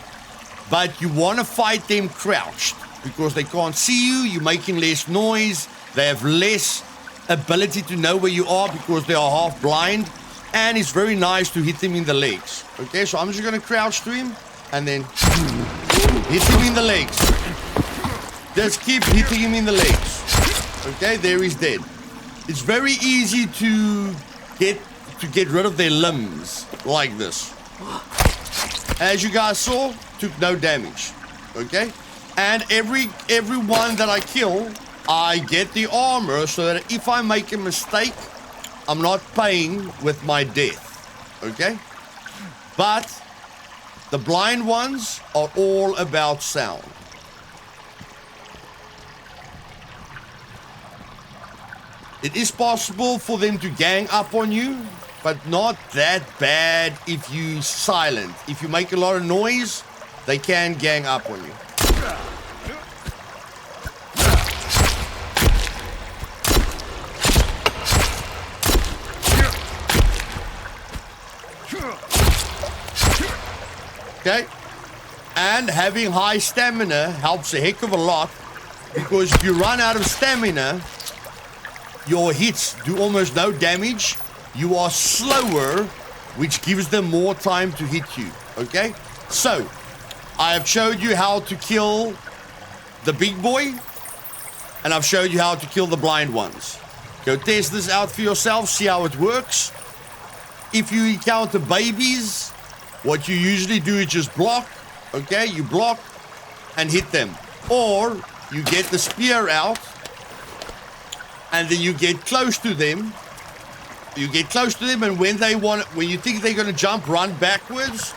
but you want to fight them crouched because they can't see you. You're making less noise. They have less ability to know where you are because they are half blind. And it's very nice to hit them in the legs. Okay, so I'm just going to crouch to him and then hit him in the legs. Just keep hitting him in the legs. Okay, there he's dead. It's very easy to get rid of their limbs like this. As you guys saw, took no damage. Okay? And every one that I kill, I get the armor so that if I make a mistake, I'm not paying with my death. Okay? But the blind ones are all about sound. It is possible for them to gang up on you, but not that bad if you silent. If you make a lot of noise, they can gang up on you. Okay. And having high stamina helps a heck of a lot, because if you run out of stamina, your hits do almost no damage. You are slower, which gives them more time to hit you, okay? So, I have showed you how to kill the big boy, and I've showed you how to kill the blind ones. Go test this out for yourself, see how it works. If you encounter babies, what you usually do is just block, okay? You block and hit them. Or you get the spear out, and then you get close to them. You get close to them, and when you think they're going to jump, run backwards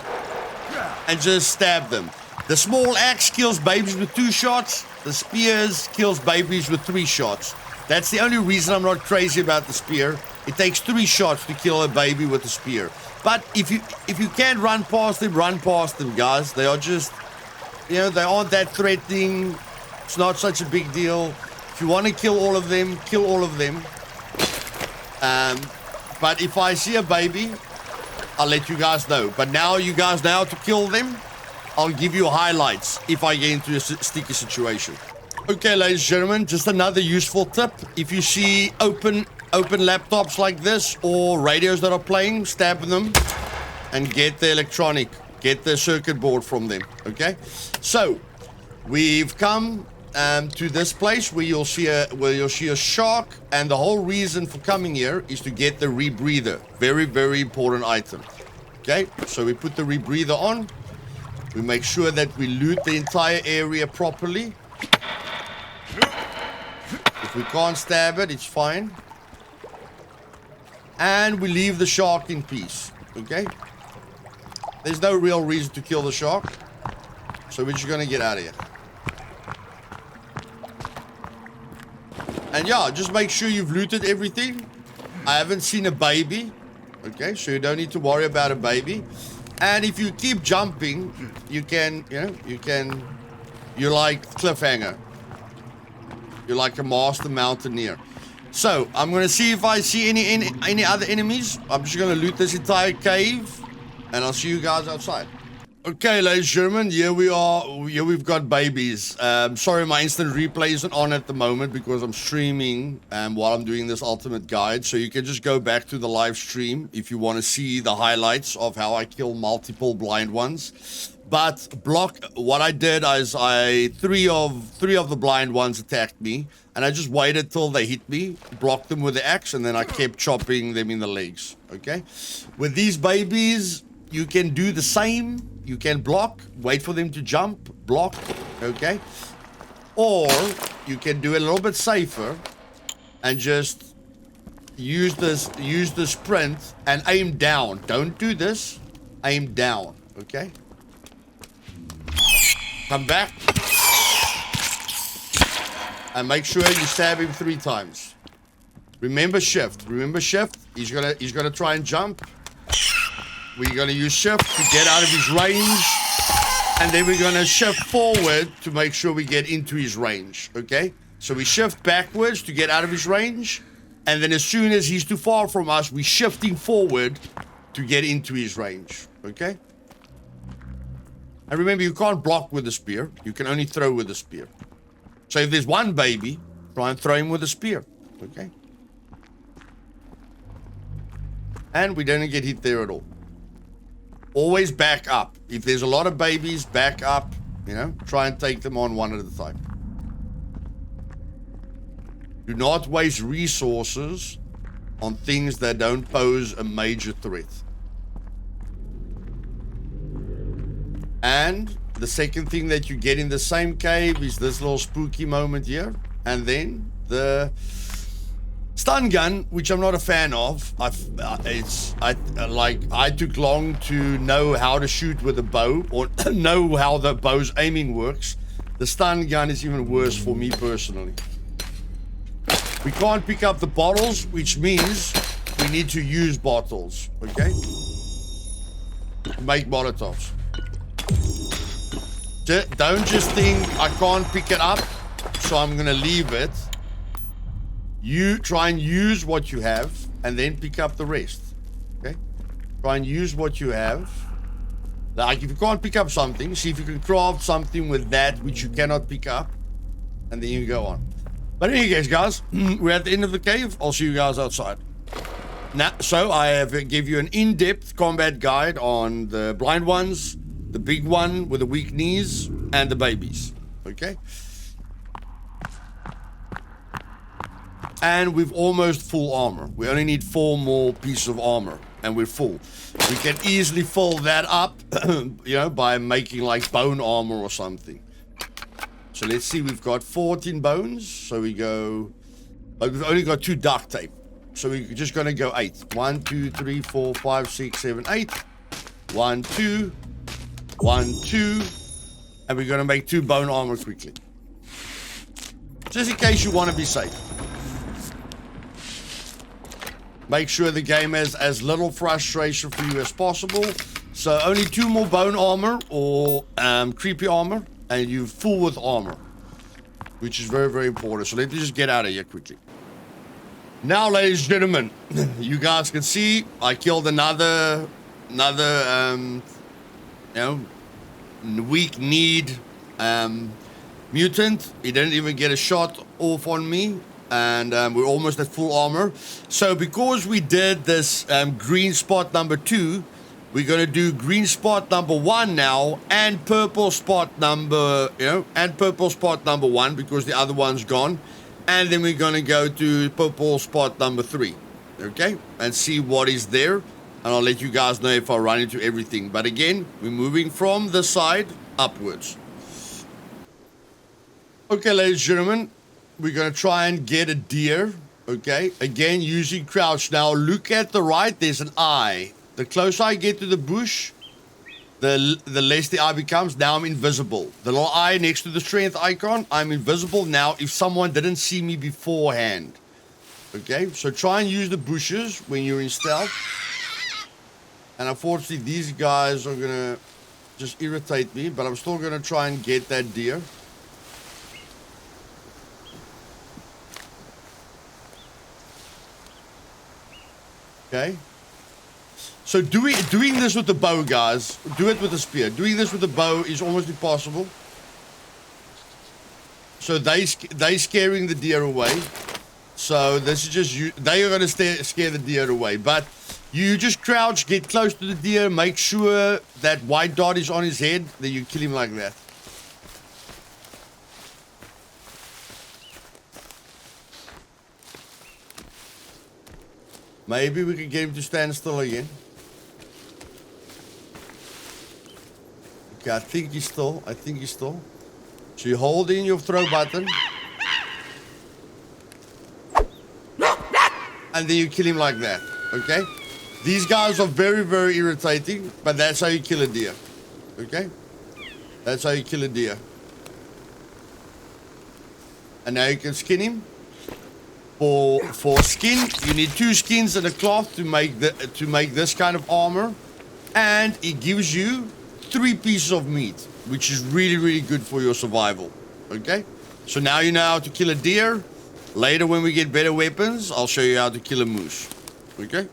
and just stab them. The small axe kills babies with 2 shots. The spears kills babies with 3 shots. That's the only reason I'm not crazy about the spear. It takes 3 shots to kill a baby with a spear. But if you can't run past them, guys. They are just, they aren't that threatening. It's not such a big deal. If you want to kill all of them, kill all of them. But if I see a baby, I'll let you guys know. But now you guys know how to kill them. I'll give you highlights if I get into a sticky situation. Okay, ladies and gentlemen, just another useful tip. If you see open laptops like this or radios that are playing, stab them and get the circuit board from them, okay? So, we've come to this place where you'll see a shark, and the whole reason for coming here is to get the rebreather. Very, very important item. Okay, so we put the rebreather on. We make sure that we loot the entire area properly. If we can't stab it, it's fine. And we leave the shark in peace. Okay, there's no real reason to kill the shark, so we're just gonna get out of here. And yeah, just make sure you've looted everything. I haven't seen a baby. Okay, so you don't need to worry about a baby. And if you keep jumping, you're like Cliffhanger. You're like a master mountaineer. So, I'm going to see if I see any other enemies. I'm just going to loot this entire cave, and I'll see you guys outside. Okay, ladies and gentlemen, here we are. Here we've got babies. Sorry, my instant replay isn't on at the moment because I'm streaming while I'm doing this ultimate guide. So you can just go back to the live stream if you want to see the highlights of how I kill multiple blind ones. But what I did is three of the blind ones attacked me, and I just waited till they hit me, blocked them with the axe, and then I kept chopping them in the legs. Okay, with these babies, you can do the same. You can block, wait for them to jump, block, okay? Or you can do it a little bit safer and just use the sprint and aim down. Don't do this. Aim down, okay? Come back. And make sure you stab him 3 times. Remember shift. Remember shift. He's gonna try and jump. We're going to use shift to get out of his range, and then we're going to shift forward to make sure we get into his range, okay? So we shift backwards to get out of his range, and then as soon as he's too far from us, we're shifting forward to get into his range, okay? And remember, you can't block with a spear. You can only throw with a spear. So if there's one baby, try and throw him with a spear, okay? And we don't get hit there at all. Always back up. If there's a lot of babies, back up. Try and take them on one at a time. Do not waste resources on things that don't pose a major threat. And the second thing that you get in the same cave is this little spooky moment here. And then the stun gun, which I'm not a fan of. I took long to know how to shoot with a bow or know how the bow's aiming works. The stun gun is even worse for me personally. We can't pick up the bottles, which means we need to use bottles, okay? Make Molotovs. Don't just think I can't pick it up, so I'm gonna leave it. You try and use what you have and then pick up the rest. Okay? Try and use what you have Like, if you can't pick up something, see if you can craft something with that which you cannot pick up, and then you go on. But in any case, guys, we're at the end of the cave. I'll see you guys outside. Now, so I have give you an in-depth combat guide on the blind ones, the big one with the weak knees, and the babies. Okay? And we've almost full armor. We only need 4 more pieces of armor, and we're full. We can easily fill that up, you know, by making like bone armor or something. So let's see, we've got 14 bones. So we go, but we've only got 2 duct tape. So we're just going to go 8. 1, 2, 3, 4, 5, 6, 7, 8. 1, 2, 1, 2. And we're going to make 2 bone armor quickly. Just in case you want to be safe. Make sure the game has as little frustration for you as possible. So only 2 more bone armor or creepy armor, and you're full with armor, which is very, very important. So let me just get out of here quickly. Now, ladies and gentlemen, you guys can see I killed another you know, weak-kneed mutant. He didn't even get a shot off on me. And we're almost at full armor. So because we did this green spot number 2, we're going to do green spot number 1 now, and purple spot number, and purple spot number 1 because the other one's gone. And then we're going to go to purple spot number 3, okay? And see what is there. And I'll let you guys know if I run into everything. But again, we're moving from the side upwards. Okay, ladies and gentlemen. We're going to try and get a deer, okay? Again, using crouch. Now, look at the right. There's an eye. The closer I get to the bush, the less the eye becomes. Now I'm invisible. The little eye next to the strength icon, I'm invisible now if someone didn't see me beforehand. Okay? So try and use the bushes when you're in stealth. And unfortunately, these guys are going to just irritate me, but I'm still going to try and get that deer. Okay, so doing this with the bow, guys, do it with the spear. Doing this with the bow is almost impossible. So they scaring the deer away. So this is just you. They are going to scare the deer away. But you just crouch, get close to the deer, make sure that white dot is on his head. Then you kill him like that. Maybe we can get him to stand still again. Okay, I think he's still. So you hold in your throw button. And then you kill him like that, okay? These guys are very, very irritating, but that's how you kill a deer, okay? That's how you kill a deer. And now you can skin him. For skin, you need 2 skins and a cloth to make this kind of armor, and it gives you 3 pieces of meat, which is really, really good for your survival. Okay, so now you know how to kill a deer. Later, when we get better weapons, I'll show you how to kill a moose. Okay.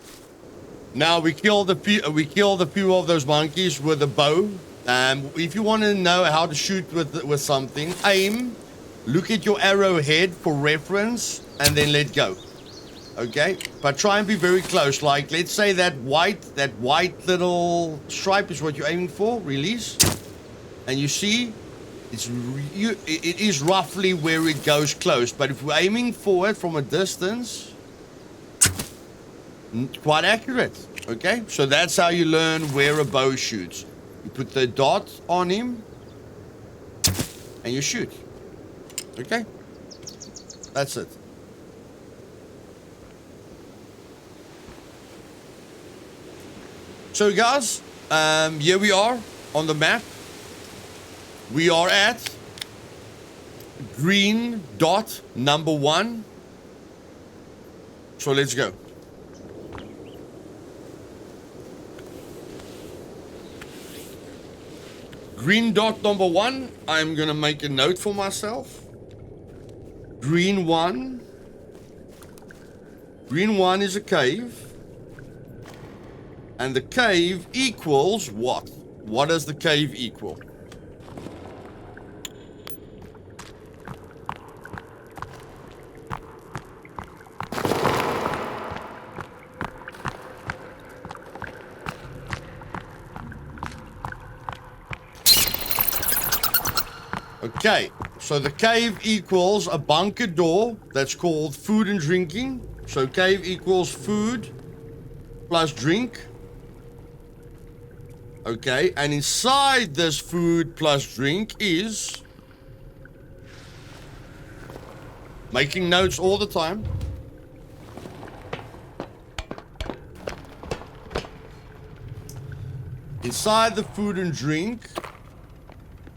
Now we killed a few of those monkeys with a bow. If you want to know how to shoot with something, aim. Look at your arrowhead for reference, and then let go. Okay? But try and be very close. Like, let's say that white little stripe is what you're aiming for. Release. And you see, it is roughly where it goes close. But if we're aiming for it from a distance, quite accurate. Okay? So that's how you learn where a bow shoots. You put the dot on him, and you shoot. Okay, that's it. So guys, here we are on the map. We are at green dot number 1. So let's go. Green dot number 1, I'm gonna make a note for myself. Green 1. Green 1 is a cave. And the cave equals what? what does the cave equal? Okay, so the cave equals a bunker door that's called food and drinking. So cave equals food plus drink. Okay, and inside this food plus drink is making notes all the time. Inside the food and drink,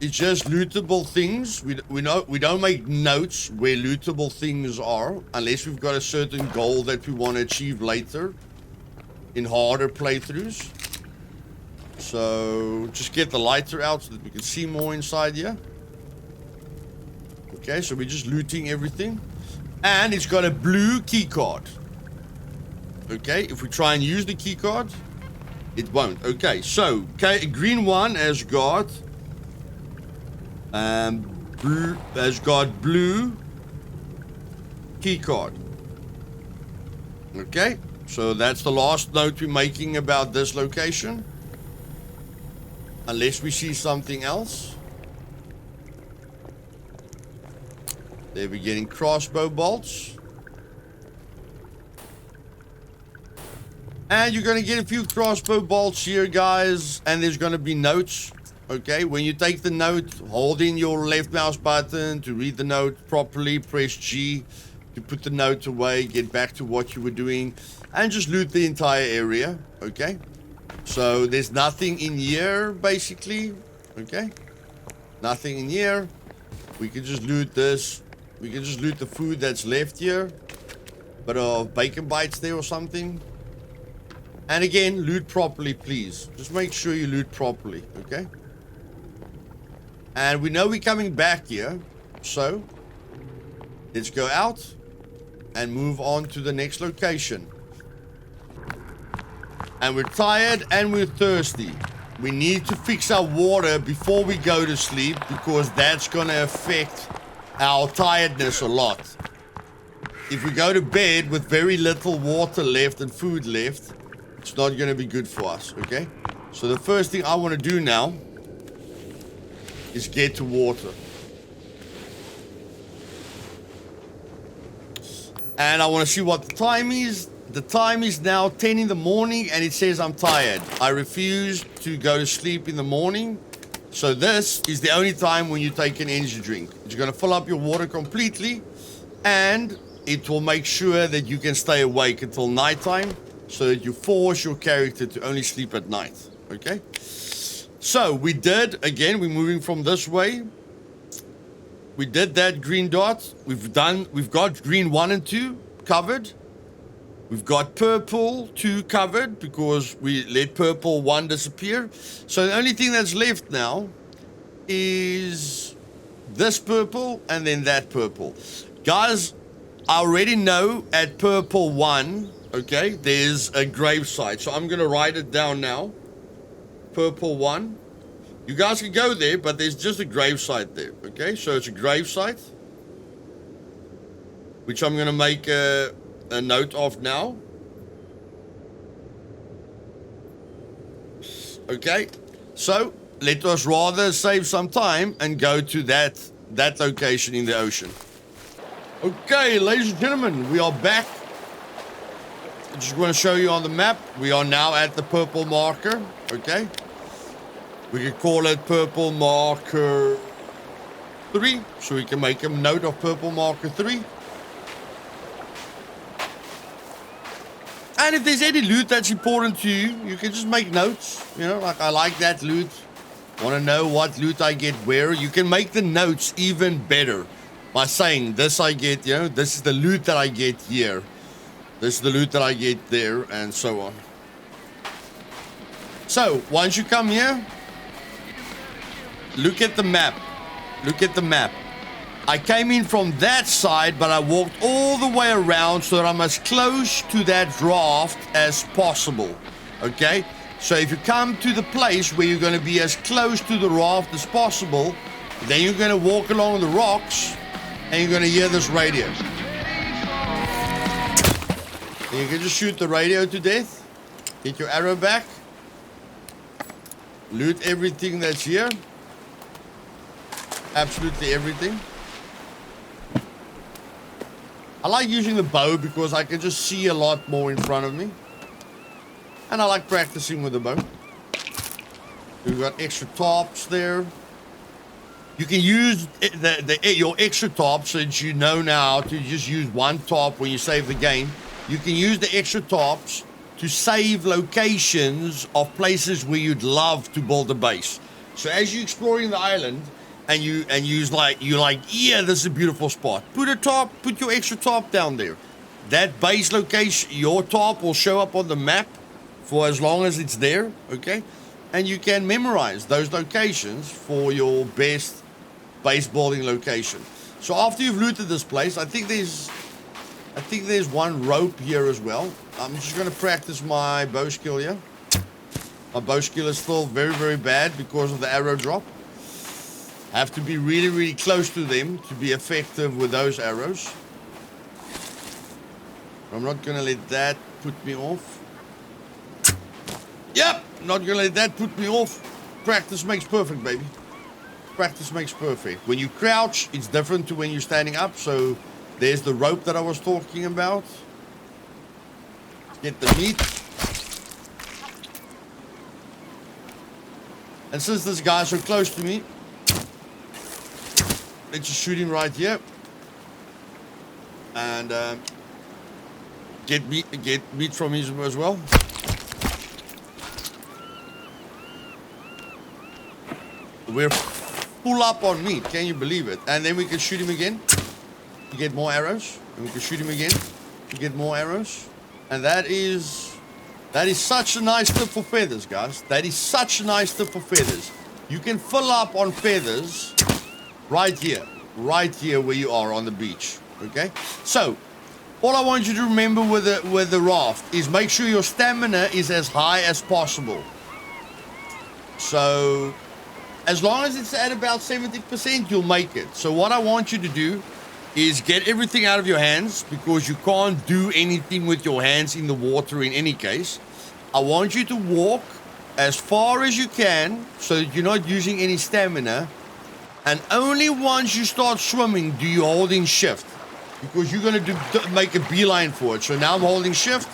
it's just lootable things. We don't make notes where lootable things are unless we've got a certain goal that we want to achieve later in harder playthroughs. So just get the lighter out so that we can see more inside here. Okay, so we're just looting everything. And it's got a blue key card. Okay, if we try and use the key card, it won't. Okay, so green one has got blue key card. Okay, so that's the last note we're making about this location, unless we see something else. There we're getting crossbow bolts, and you're going to get a few crossbow bolts here, guys, and there's going to be notes. Okay, when you take the note, hold in your left mouse button to read the note properly, press G to put the note away, get back to what you were doing, and just loot the entire area. Okay, so there's nothing in here, basically. Okay, nothing in here. We can just loot this. We can just loot the food that's left here. But bacon bites there or something. And again, loot properly, please. Just make sure you loot properly, okay? And we know we're coming back here, so let's go out and move on to the next location. And we're tired and we're thirsty. We need to fix our water before we go to sleep, because that's gonna affect our tiredness a lot. If we go to bed with very little water left and food left, it's not gonna be good for us, okay? So the first thing I want to do now is get to water. And I want to see what the time is. The time is now 10 in the morning and it says I'm tired. I refuse to go to sleep in the morning. So this is the only time when you take an energy drink. It's going to fill up your water completely, and it will make sure that you can stay awake until nighttime, so that you force your character to only sleep at night. Okay? So we did, again, we're moving from this way. We did that green dot. We've got green 1 and 2 covered. We've got purple 2 covered because we let purple 1 disappear. So the only thing that's left now is this purple and then that purple. Guys, I already know at purple 1, okay, there's a gravesite. So I'm going to write it down now. Purple 1. You guys can go there, but there's just a gravesite there, okay? So it's a gravesite, which I'm going to make a note of now. Okay, so let us rather save some time and go to that location in the ocean. Okay, ladies and gentlemen, we are back. I just want to show you on the map. We are now at the purple marker, okay? We can call it purple marker 3, so we can make a note of purple marker 3. And if there's any loot that's important to you, you can just make notes. You know, like I like that loot. Want to know what loot I get where? You can make the notes even better by saying this I get, you know, this is the loot that I get here. This is the loot that I get there, and so on. So, once you come here, look at the map. Look at the map. I came in from that side, but I walked all the way around so that I'm as close to that draft as possible. Okay? So if you come to the place where you're going to be as close to the raft as possible, then you're going to walk along the rocks and you're going to hear this radio. And you can just shoot the radio to death, get your arrow back, loot everything that's here. Absolutely everything. I like using the bow because I can just see a lot more in front of me. And I like practicing with the bow. We've got extra tops there. You can use your extra top, since you know now to just use one top when you save the game. You can use the extra tops to save locations of places where you'd love to build a base. So as you're exploring the island, and you're like, yeah, this is a beautiful spot. Put your extra top down there. That base location, your top will show up on the map for as long as it's there, okay? And you can memorize those locations for your best base building location. So after you've looted this place, I think there's one rope here as well. I'm just going to practice my bow skill here. My bow skill is still very, very bad because of the arrow drop. I have to be really, really close to them to be effective with those arrows. I'm not going to let that put me off. Yep, not going to let that put me off. Practice makes perfect, baby. Practice makes perfect. When you crouch, it's different to when you're standing up. So there's the rope that I was talking about. Get the meat. And since this guy's so close to me, let's just shoot him right here. And get meat from him as well. We're full up on meat, can you believe it? And then we can shoot him again to get more arrows. And we can shoot him again to get more arrows. And that is such a nice tip for feathers, guys. That is such a nice tip for feathers. You can fill up on feathers right here where you are on the beach, okay? So all I want you to remember with the raft is make sure your stamina is as high as possible. So as long as it's at about 70%, you'll make it. So what I want you to do is get everything out of your hands, because you can't do anything with your hands in the water in any case. I want you to walk as far as you can so that you're not using any stamina. And only once you start swimming do you hold in shift, because you're going to make a beeline for it. So now I'm holding shift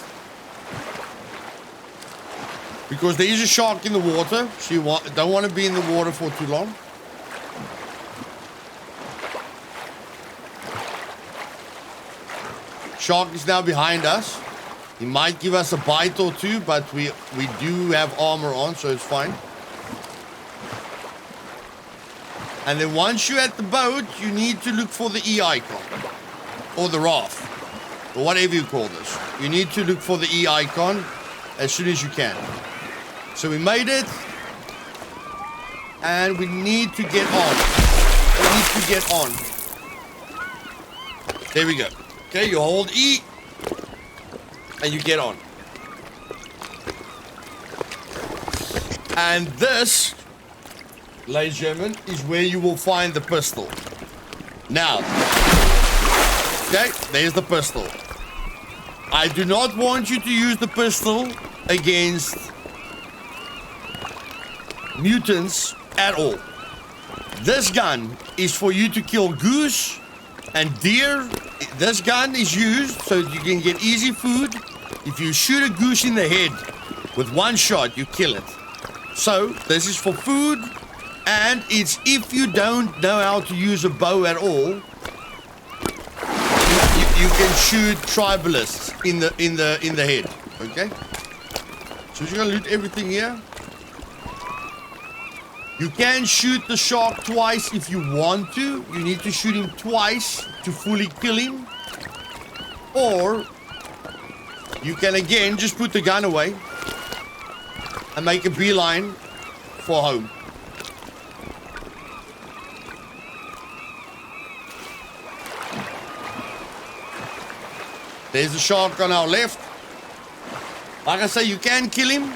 because there is a shark in the water, so you don't want to be in the water for too long. Shark is now behind us. He might give us a bite or two, but we do have armor on, so it's fine. And then once you're at the boat, you need to look for the E icon, or the raft, or whatever you call this. You need to look for the E icon as soon as you can. So we made it, and we need to get on. We need to get on. There we go. Okay, you hold E, and you get on. And this, ladies and gentlemen, is where you will find the pistol. Now, okay, there's the pistol. I do not want you to use the pistol against mutants at all. This gun is for you to kill goose and deer. This gun is used so that you can get easy food. If you shoot a goose in the head with one shot, you kill it. So this is for food, and it's if you don't know how to use a bow at all, you can shoot tribalists in the head. Okay. So you're gonna loot everything here. You can shoot the shark twice if you want to. You need to shoot him twice to fully kill him. Or you can again just put the gun away and make a beeline for home. There's the shark on our left. Like I say, you can kill him.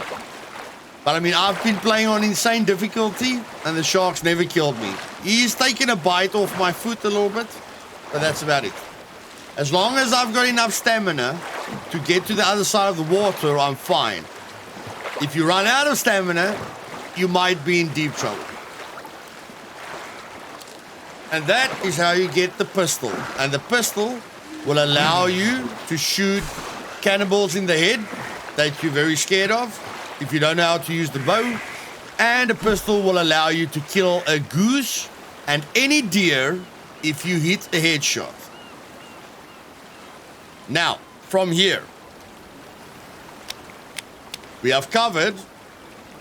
But I mean, I've been playing on insane difficulty, and the shark's never killed me. He's taken a bite off my foot a little bit, but that's about it. As long as I've got enough stamina to get to the other side of the water, I'm fine. If you run out of stamina, you might be in deep trouble. And that is how you get the pistol. And the pistol will allow you to shoot cannibals in the head that you're very scared of if you don't know how to use the bow. And a pistol will allow you to kill a goose and any deer if you hit a headshot. Now, from here, we have covered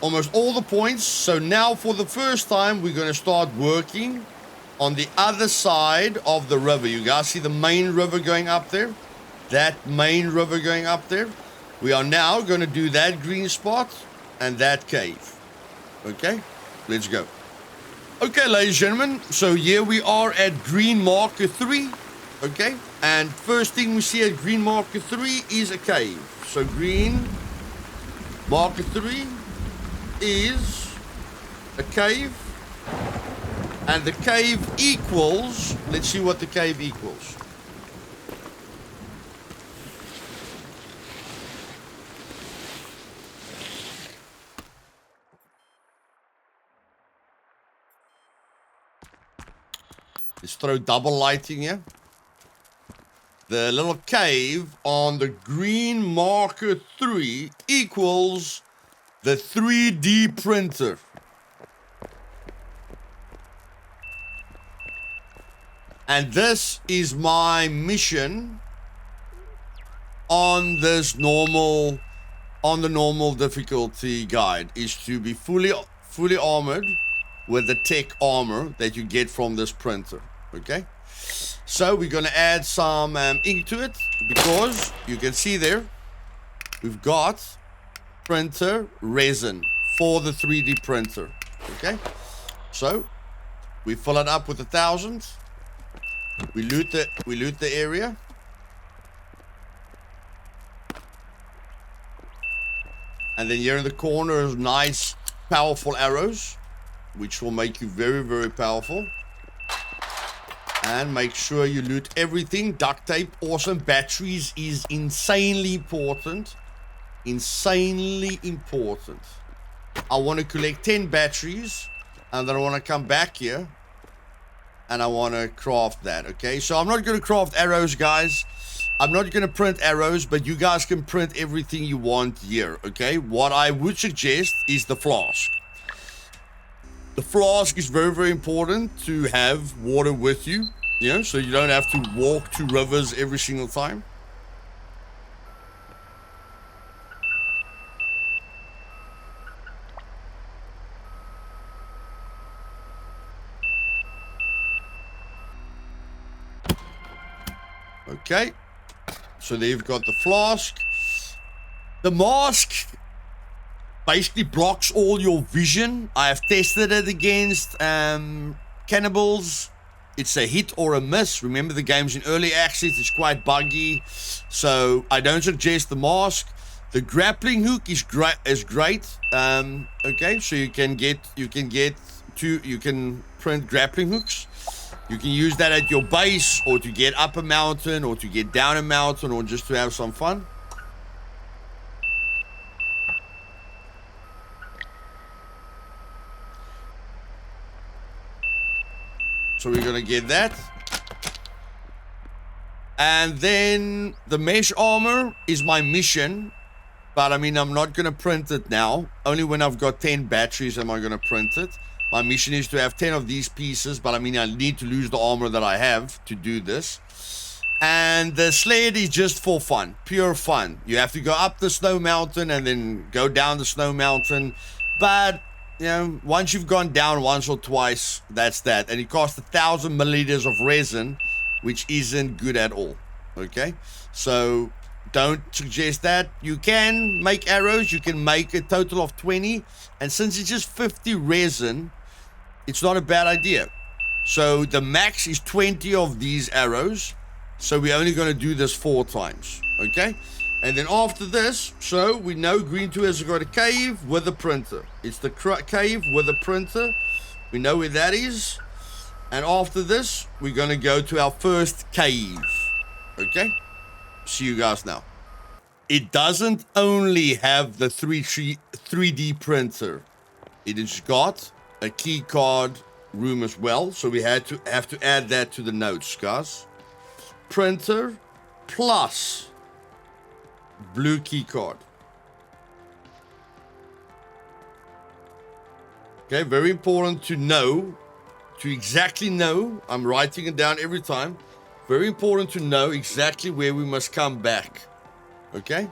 almost all the points. So now for the first time, we're going to start working on the other side of the river. You guys see the main river going up there? That main river going up there? We are now going to do that green spot and that cave. Okay, let's go. Okay, ladies and gentlemen, so here we are at green marker 3. Okay, and first thing we see at green marker 3 is a cave. So green marker 3 is a cave. And the cave equals, let's see what the cave equals. Let's throw double lighting here. The little cave on the green marker 3 equals the 3D printer. And this is my mission on this normal, on the normal difficulty guide, is to be fully armored with the tech armor that you get from this printer. Okay, so we're gonna add some ink to it because you can see there we've got printer resin for the 3D printer. Okay, so we fill it up with 1,000. We loot the area. And then here in the corner is nice, powerful arrows, which will make you very, very powerful. And make sure you loot everything. Duct tape, awesome. Batteries is insanely important. Insanely important. I want to collect 10 batteries, and then I want to come back here and I want to craft that. Okay, so I'm not going to craft arrows, guys. I'm not going to print arrows, but you guys can print everything you want here. Okay, what I would suggest is the flask. The flask is very, very important to have water with you, you know, so you don't have to walk to rivers every single time. Okay, so there you've got the flask. The mask basically blocks all your vision. I have tested it against cannibals. It's a hit or a miss. Remember, the game's in early access. It's quite buggy, so I don't suggest the mask. The grappling hook is great. Okay, so you can print grappling hooks. You can use that at your base, or to get up a mountain, or to get down a mountain, or just to have some fun. So we're gonna get that. And then the mesh armor is my mission. But I mean, I'm not gonna print it now. Only when I've got 10 batteries am I gonna print it. My mission is to have 10 of these pieces, but I mean, I need to lose the armor that I have to do this. And the sled is just for fun, pure fun. You have to go up the snow mountain and then go down the snow mountain. But, you know, once you've gone down once or twice, that's that. And it costs 1,000 milliliters of resin, which isn't good at all. Okay? So don't suggest that. You can make arrows. You can make a total of 20. And since it's just 50 resin, it's not a bad idea. So the max is 20 of these arrows. So we're only going to do this 4 times. Okay? And then after this, so we know Green 2 has got a cave with a printer. It's the cave with a printer. We know where that is. And after this, we're going to go to our first cave. Okay? See you guys now. It doesn't only have the 3D printer. It has got a key card room as well. So we have to add that to the notes, guys. Printer plus blue key card. Okay, very important to know, to exactly know. I'm writing it down every time. Very important to know exactly where we must come back. Okay?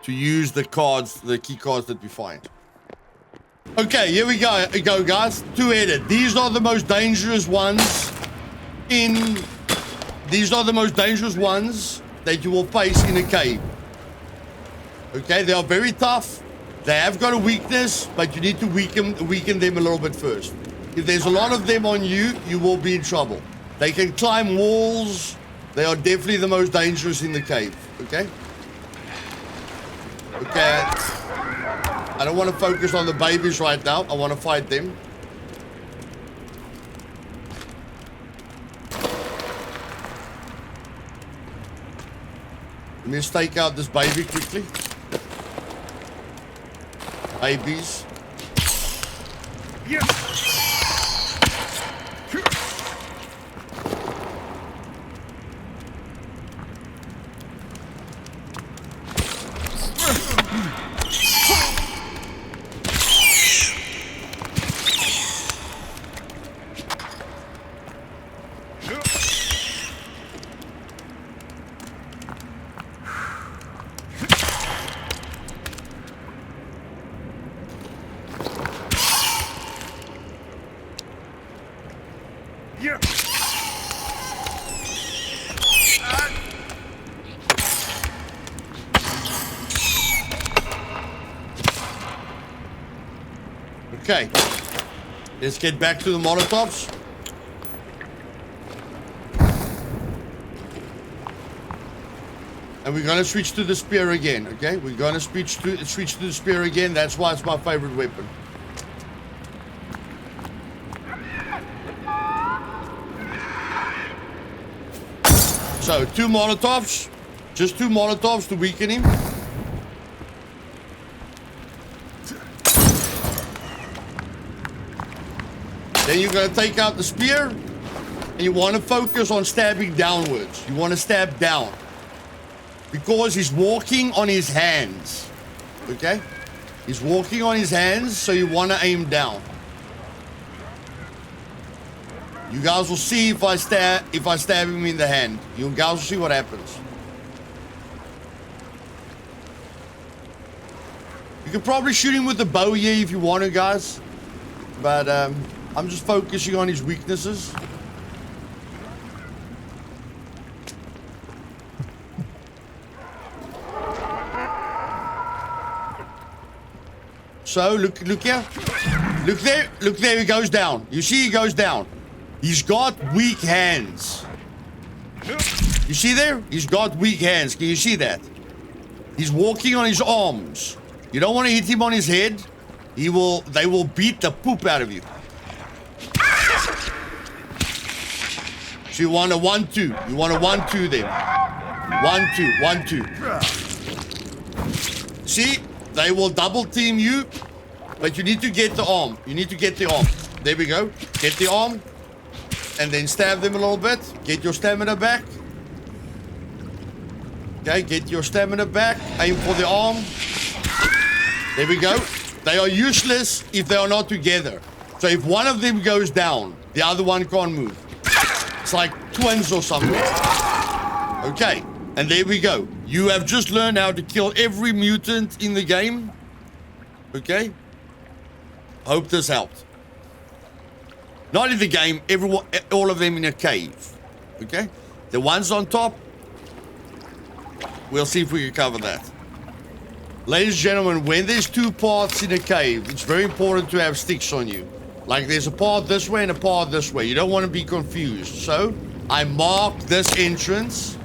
To use the cards, the key cards that we find. Okay, here we go, guys. Two-headed. These are the most dangerous ones These are the most dangerous ones that you will face in a cave. Okay, they are very tough. They have got a weakness, but you need to weaken them a little bit first. If there's a lot of them on you, you will be in trouble. They can climb walls. They are definitely the most dangerous in the cave. Okay? Okay. I don't want to focus on the babies right now. I want to fight them. Let me just take out this baby quickly. Babies. Yeah. Okay, let's get back to the Molotovs. And we're gonna switch to the spear again, okay? We're gonna switch to the spear again. That's why it's my favorite weapon. So, 2 Molotovs. Just 2 Molotovs to weaken him. Then you're going to take out the spear, and you want to focus on stabbing downwards. You want to stab down. Because he's walking on his hands. Okay? He's walking on his hands, so you want to aim down. You guys will see if I stab him in the hand. You guys will see what happens. You can probably shoot him with the bow here if you want to, guys. But, I'm just focusing on his weaknesses. So, look here. Look there, he goes down. You see he goes down. He's got weak hands. You see there? He's got weak hands. Can you see that? He's walking on his arms. You don't want to hit him on his head. They will beat the poop out of you. So you want a 1-2. You want a 1-2 them. 1-2, 1-2. See? They will double team you, but you need to get the arm. You need to get the arm. There we go. Get the arm. And then stab them a little bit. Get your stamina back. Okay, get your stamina back. Aim for the arm. There we go. They are useless if they are not together. So if one of them goes down, the other one can't move. It's like twins or something. Okay, and there we go. You have just learned how to kill every mutant in the game. Okay? Hope this helped. Not in the game, everyone, all of them in a cave. Okay? The ones on top, we'll see if we can cover that. Ladies and gentlemen, when there's 2 paths in a cave, it's very important to have sticks on you. Like there's a path this way and a path this way. You don't want to be confused. So I mark this entrance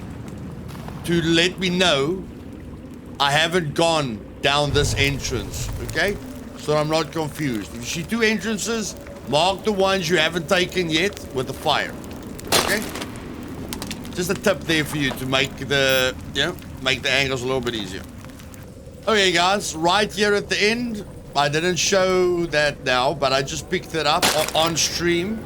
to let me know I haven't gone down this entrance, okay? So I'm not confused. If you see 2 entrances, mark the ones you haven't taken yet with the fire, okay? Just a tip there for you to make the, make the angles a little bit easier. Okay, guys, right here at the end, I didn't show that now, but I just picked it up on stream.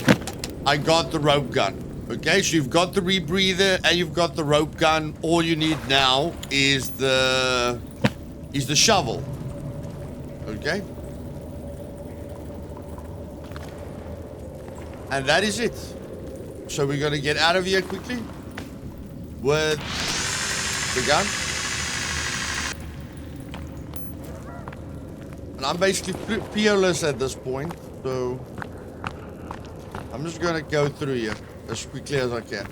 I got the rope gun. Okay, so you've got the rebreather and you've got the rope gun. All you need now is the shovel. Okay? And that is it. So we're gonna get out of here quickly with the gun. And I'm basically peerless at this point, so I'm just gonna go through here as quickly as I can.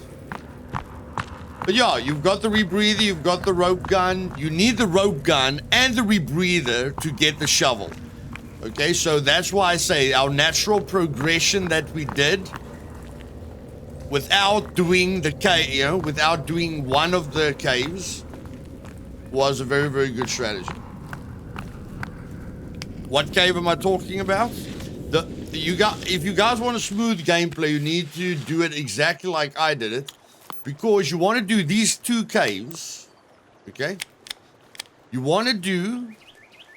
But yeah, you've got the rebreather, you've got the rope gun. You need the rope gun and the rebreather to get the shovel. Okay, so that's why I say our natural progression that we did without doing the cave, without doing one of the caves was a very, very good strategy. What cave am I talking about? If you guys want a smooth gameplay, you need to do it exactly like I did it, because you want to do these 2 caves, okay? You want to do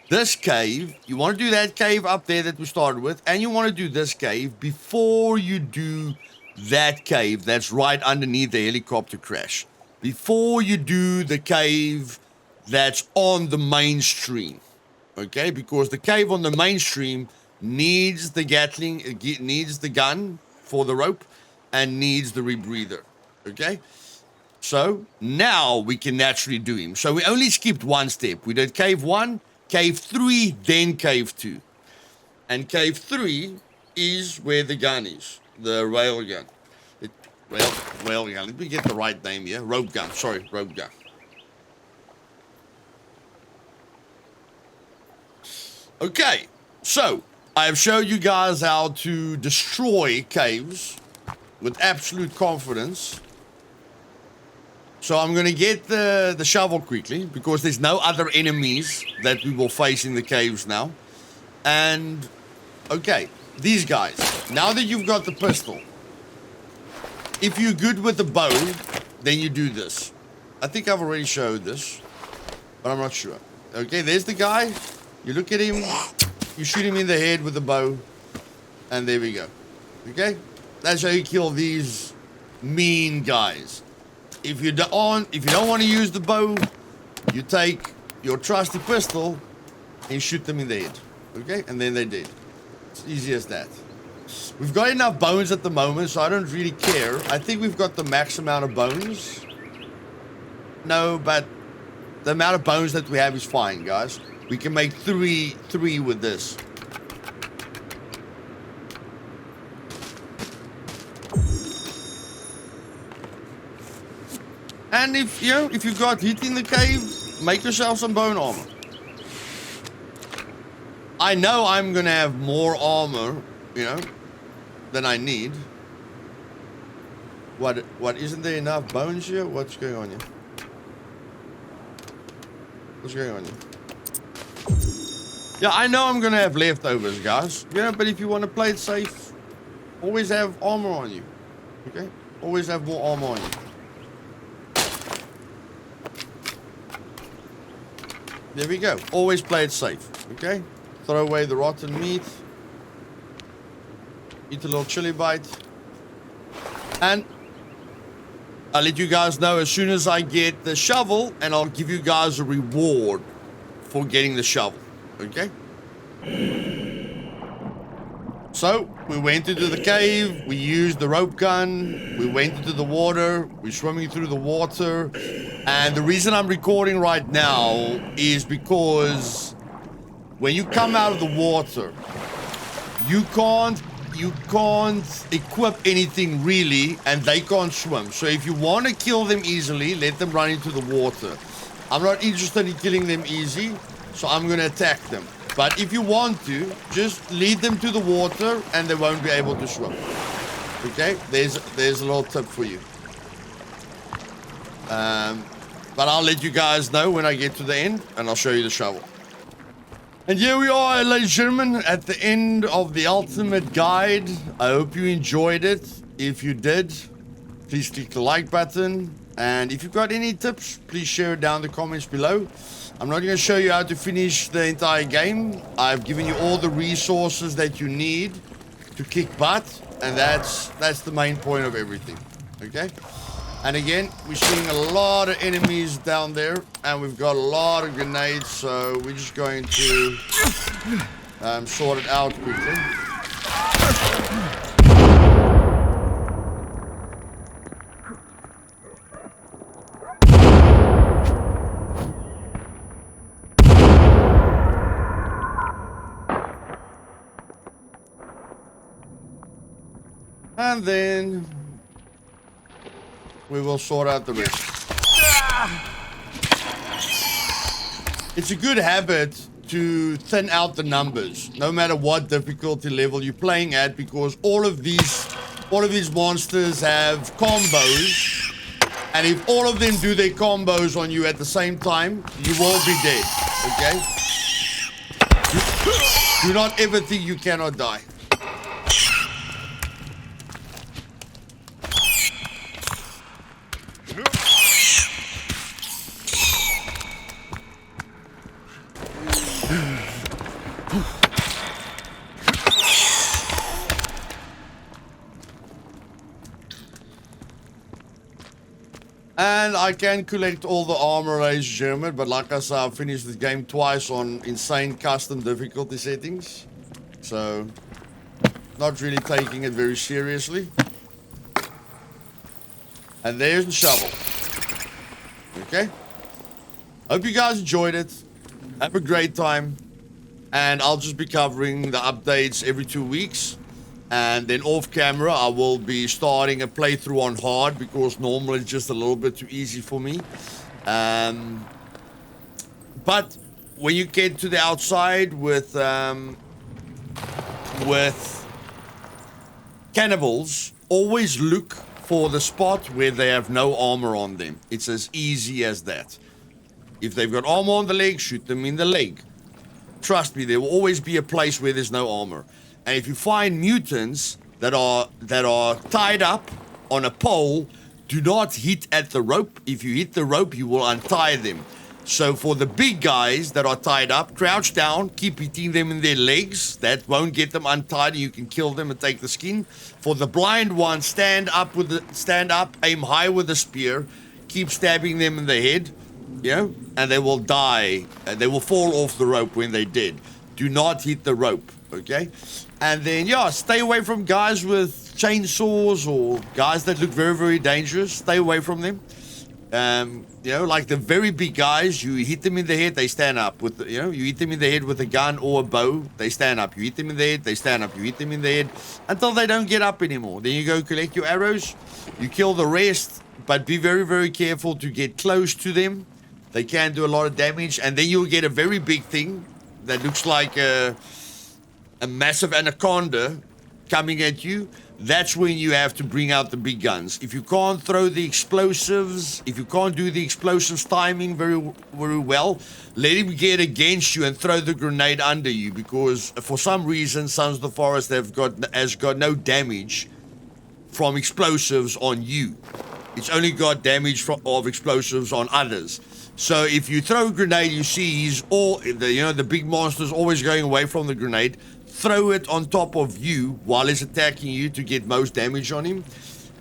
this cave, you want to do that cave up there that we started with, and you want to do this cave before you do that cave that's right underneath the helicopter crash. Before you do the cave that's on the mainstream, okay? Because the cave on the mainstream needs the Gatling, it needs the gun for the rope, and needs the rebreather, okay? So now we can naturally do him. So we only skipped 1 step. We did cave 1, cave 3, then cave 2. And cave 3 is where the gun is, the rail gun. Rail gun, let me get the right name here. Rope gun, sorry, rope gun. Okay, so I have showed you guys how to destroy caves with absolute confidence. So I'm going to get the shovel quickly, because there's no other enemies that we will face in the caves now. And, okay, these guys. Now that you've got the pistol, if you're good with the bow, then you do this. I think I've already showed this, but I'm not sure. Okay, there's the guy. You look at him. You shoot him in the head with the bow, and there we go. Okay? That's how you kill these mean guys. If you don't want to use the bow, you take your trusty pistol and shoot them in the head. Okay? And then they're dead. It's easy as that. We've got enough bones at the moment, so I don't really care. I think we've got the max amount of bones. No, but the amount of bones that we have is fine, guys. We can make three with this. And if you've got heat in the cave, make yourself some bone armor. I know I'm gonna have more armor, than I need. What isn't there enough bones here? What's going on here? What's going on here? Yeah, I know I'm gonna have leftovers, guys. But if you want to play it safe, always have armor on you. Okay? Always have more armor on you. There we go. Always play it safe. Okay? Throw away the rotten meat. Eat a little chili bite. And I'll let you guys know as soon as I get the shovel, and I'll give you guys a reward for getting the shovel. Okay? So, we went into the cave, we used the rope gun, we went into the water, we're swimming through the water, and the reason I'm recording right now is because when you come out of the water, you can't equip anything really, and they can't swim. So if you want to kill them easily, let them run into the water. I'm not interested in killing them easy, so I'm going to attack them. But if you want to, just lead them to the water and they won't be able to swim. Okay? There's a little tip for you. But I'll let you guys know when I get to the end, and I'll show you the shovel. And here we are, ladies and gentlemen, at the end of the ultimate guide. I hope you enjoyed it. If you did, please click the like button. And if you've got any tips, please share it down in the comments below. I'm not going to show you how to finish the entire game. I've given you all the resources that you need to kick butt. And that's the main point of everything. Okay? And again, we're seeing a lot of enemies down there, and we've got a lot of grenades, so we're just going to sort it out quickly. And then we will sort out the rest. It's a good habit to thin out the numbers, no matter what difficulty level you're playing at, because all of these monsters have combos, and if all of them do their combos on you at the same time, you will be dead. Okay? Do not ever think you cannot die. And I can collect all the armor, ladies and gentlemen, but like I said, I've finished the game twice on insane custom difficulty settings. So, not really taking it very seriously. And there's the shovel. Okay? Hope you guys enjoyed it. Have a great time. And I'll just be covering the updates every 2 weeks. And then off camera, I will be starting a playthrough on hard, because normally it's just a little bit too easy for me. But when you get to the outside with cannibals, always look for the spot where they have no armor on them. It's as easy as that. If they've got armor on the leg, shoot them in the leg. Trust me, there will always be a place where there's no armor. And if you find mutants that are tied up on a pole, do not hit at the rope. If you hit the rope, you will untie them. So for the big guys that are tied up, crouch down, keep hitting them in their legs. That won't get them untied, and you can kill them and take the skin. For the blind ones, stand up, aim high with the spear, keep stabbing them in the head, and they will die. They will fall off the rope when they're dead. Do not hit the rope, okay? And then, stay away from guys with chainsaws or guys that look very, very dangerous. Stay away from them. Like the very big guys, you hit them in the head, they stand up. You hit them in the head with a gun or a bow, they stand up. You hit them in the head, they stand up. You hit them in the head until they don't get up anymore. Then you go collect your arrows, you kill the rest, but be very, very careful to get close to them. They can do a lot of damage, and then you'll get a very big thing that looks like a massive anaconda coming at you. That's when you have to bring out the big guns. If you can't throw the explosives, if you can't do the explosives timing very, very well, let him get against you and throw the grenade under you, because for some reason, Sons of the Forest has got no damage from explosives on you. It's only got damage of explosives on others. So if you throw a grenade, you see the big monster's always going away from the grenade. Throw it on top of you while he's attacking you to get most damage on him.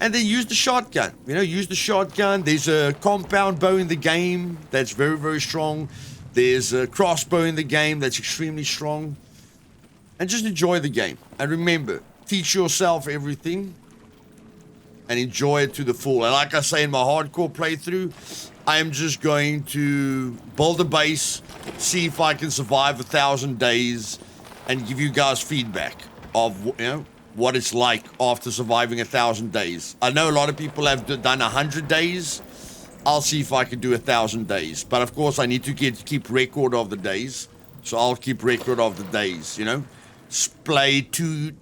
And then use the shotgun. Use the shotgun. There's a compound bow in the game that's very, very strong. There's a crossbow in the game that's extremely strong. And just enjoy the game. And remember, teach yourself everything and enjoy it to the full. And like I say in my hardcore playthrough, I am just going to build a base, see if I can survive 1,000 days, and give you guys feedback of what it's like after surviving 1,000 days. I know a lot of people have done 100 days. I'll see if I can do 1,000 days. But of course, I need to keep record of the days. So I'll keep record of the days. Play two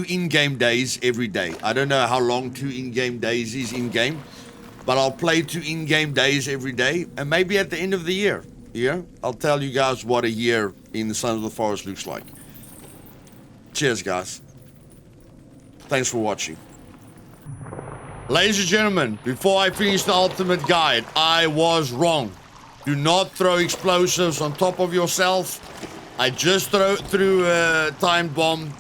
in-game days every day. I don't know how long 2 in-game days is in-game. but I'll play 2 in-game days every day, and maybe at the end of the year, yeah, I'll tell you guys what a year in the Sons of the Forest looks like. Cheers, guys. Thanks for watching. Ladies and gentlemen, before I finish the ultimate guide, I was wrong. Do not throw explosives on top of yourself. I just threw a timed bomb.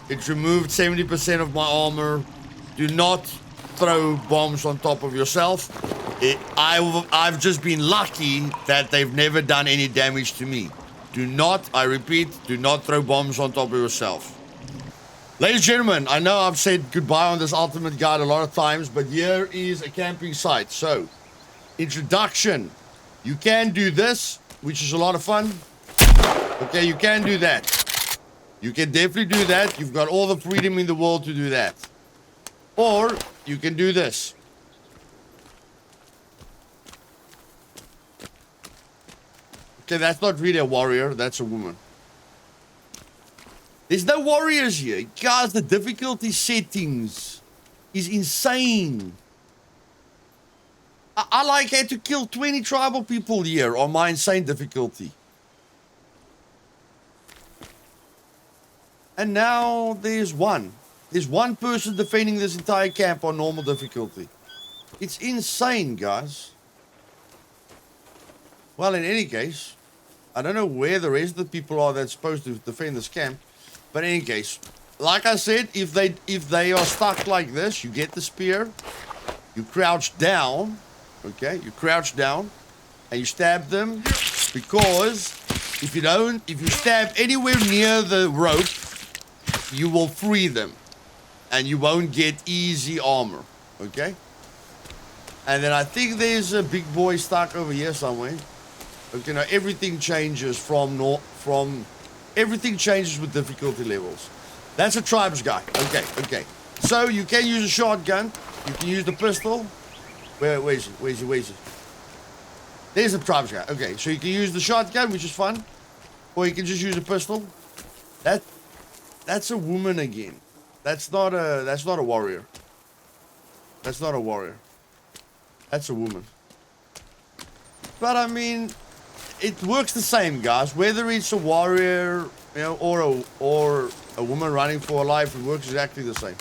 It removed 70% of my armor. Do not throw bombs on top of yourself. I've just been lucky that they've never done any damage to me. Do not, I repeat, do not throw bombs on top of yourself. Ladies and gentlemen, I know I've said goodbye on this ultimate guide a lot of times, but here is a camping site. So, introduction. You can do this, which is a lot of fun. Okay, you can do that. You can definitely do that. You've got all the freedom in the world to do that. Or, you can do this. Okay, that's not really a warrior, that's a woman. There's no warriors here. Guys, the difficulty settings is insane. I like had to kill 20 tribal people here on my insane difficulty. And now there's one. There's one person defending this entire camp on normal difficulty. It's insane, guys. Well, in any case, I don't know where the rest of the people are that's supposed to defend this camp. But in any case, like I said, if they are stuck like this, you get the spear, you crouch down, okay? You crouch down and you stab them, because if you stab anywhere near the rope, you will free them and you won't get easy armor, okay? And then I think there's a big boy stuck over here somewhere. Okay, now everything changes everything changes with difficulty levels. That's a tribes guy. Okay. So you can use a shotgun. You can use the pistol. Where is he? There's a tribes guy. Okay, so you can use the shotgun, which is fun. Or you can just use a pistol. That's a woman again. That's not a warrior. That's not a warrior. That's a woman. But I mean, it works the same, guys. Whether it's a warrior, you know, or a woman running for her life, it works exactly the same.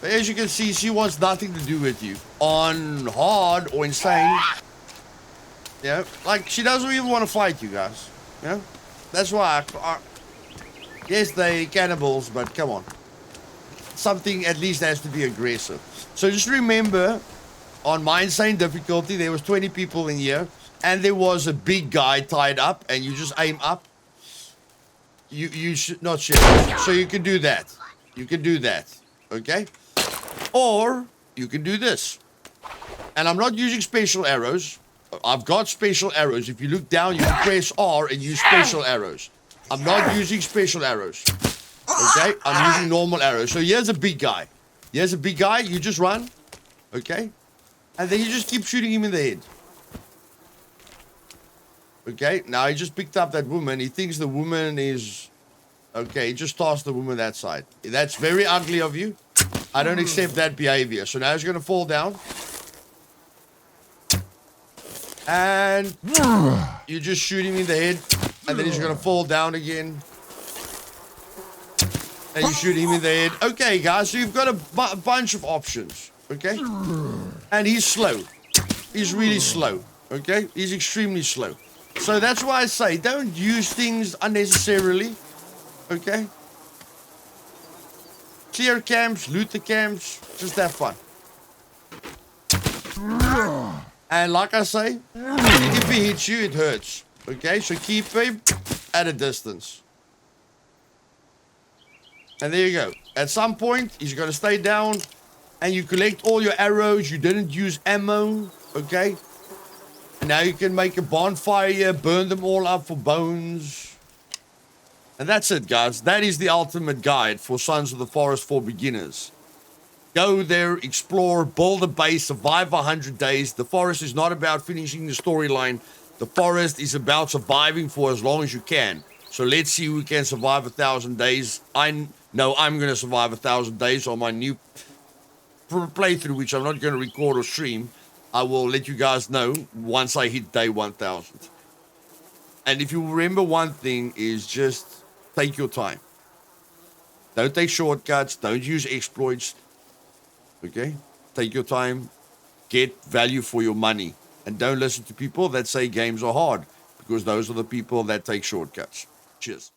But as you can see, she wants nothing to do with you. On hard or insane, yeah, like she doesn't even want to fight you guys. You know, that's why. Yes, they cannibals, but come on, something at least has to be aggressive. So just remember, on my insane difficulty, there was 20 people in here. And there was a big guy tied up, and you just aim up. You should not shoot. So you can do that. You can do that. Okay? Or you can do this. And I'm not using special arrows. I've got special arrows. If you look down, you can press R and use special arrows. I'm not using special arrows. Okay? I'm using normal arrows. So here's a big guy. Here's a big guy. You just run. Okay? And then you just keep shooting him in the head. Okay, now he just picked up that woman. He thinks the woman is... Okay, he just tossed the woman that side. That's very ugly of you. I don't accept that behavior. So now he's going to fall down. And you just shoot him in the head. And then he's going to fall down again. And you shoot him in the head. Okay, guys, so you've got a bunch of options. Okay? And he's slow. He's really slow. Okay? He's extremely slow. So that's why I say, don't use things unnecessarily, okay? Clear camps, loot the camps, just have fun. And like I say, if he hits you, it hurts, okay? So keep him at a distance. And there you go. At some point, he's going to stay down, and you collect all your arrows. You didn't use ammo, okay? Now you can make a bonfire here, burn them all up for bones. And that's it, guys. That is the ultimate guide for Sons of the Forest for beginners. Go there, explore, build a base, survive 100 days. The forest is not about finishing the storyline. The forest is about surviving for as long as you can. So let's see who can survive 1,000 days. I know I'm going to survive 1,000 days on my new playthrough, which I'm not going to record or stream, I will let you guys know once I hit day 1000. And if you remember one thing is just take your time. Don't take shortcuts. Don't use exploits. Okay? Take your time. Get value for your money. And don't listen to people that say games are hard, because those are the people that take shortcuts. Cheers.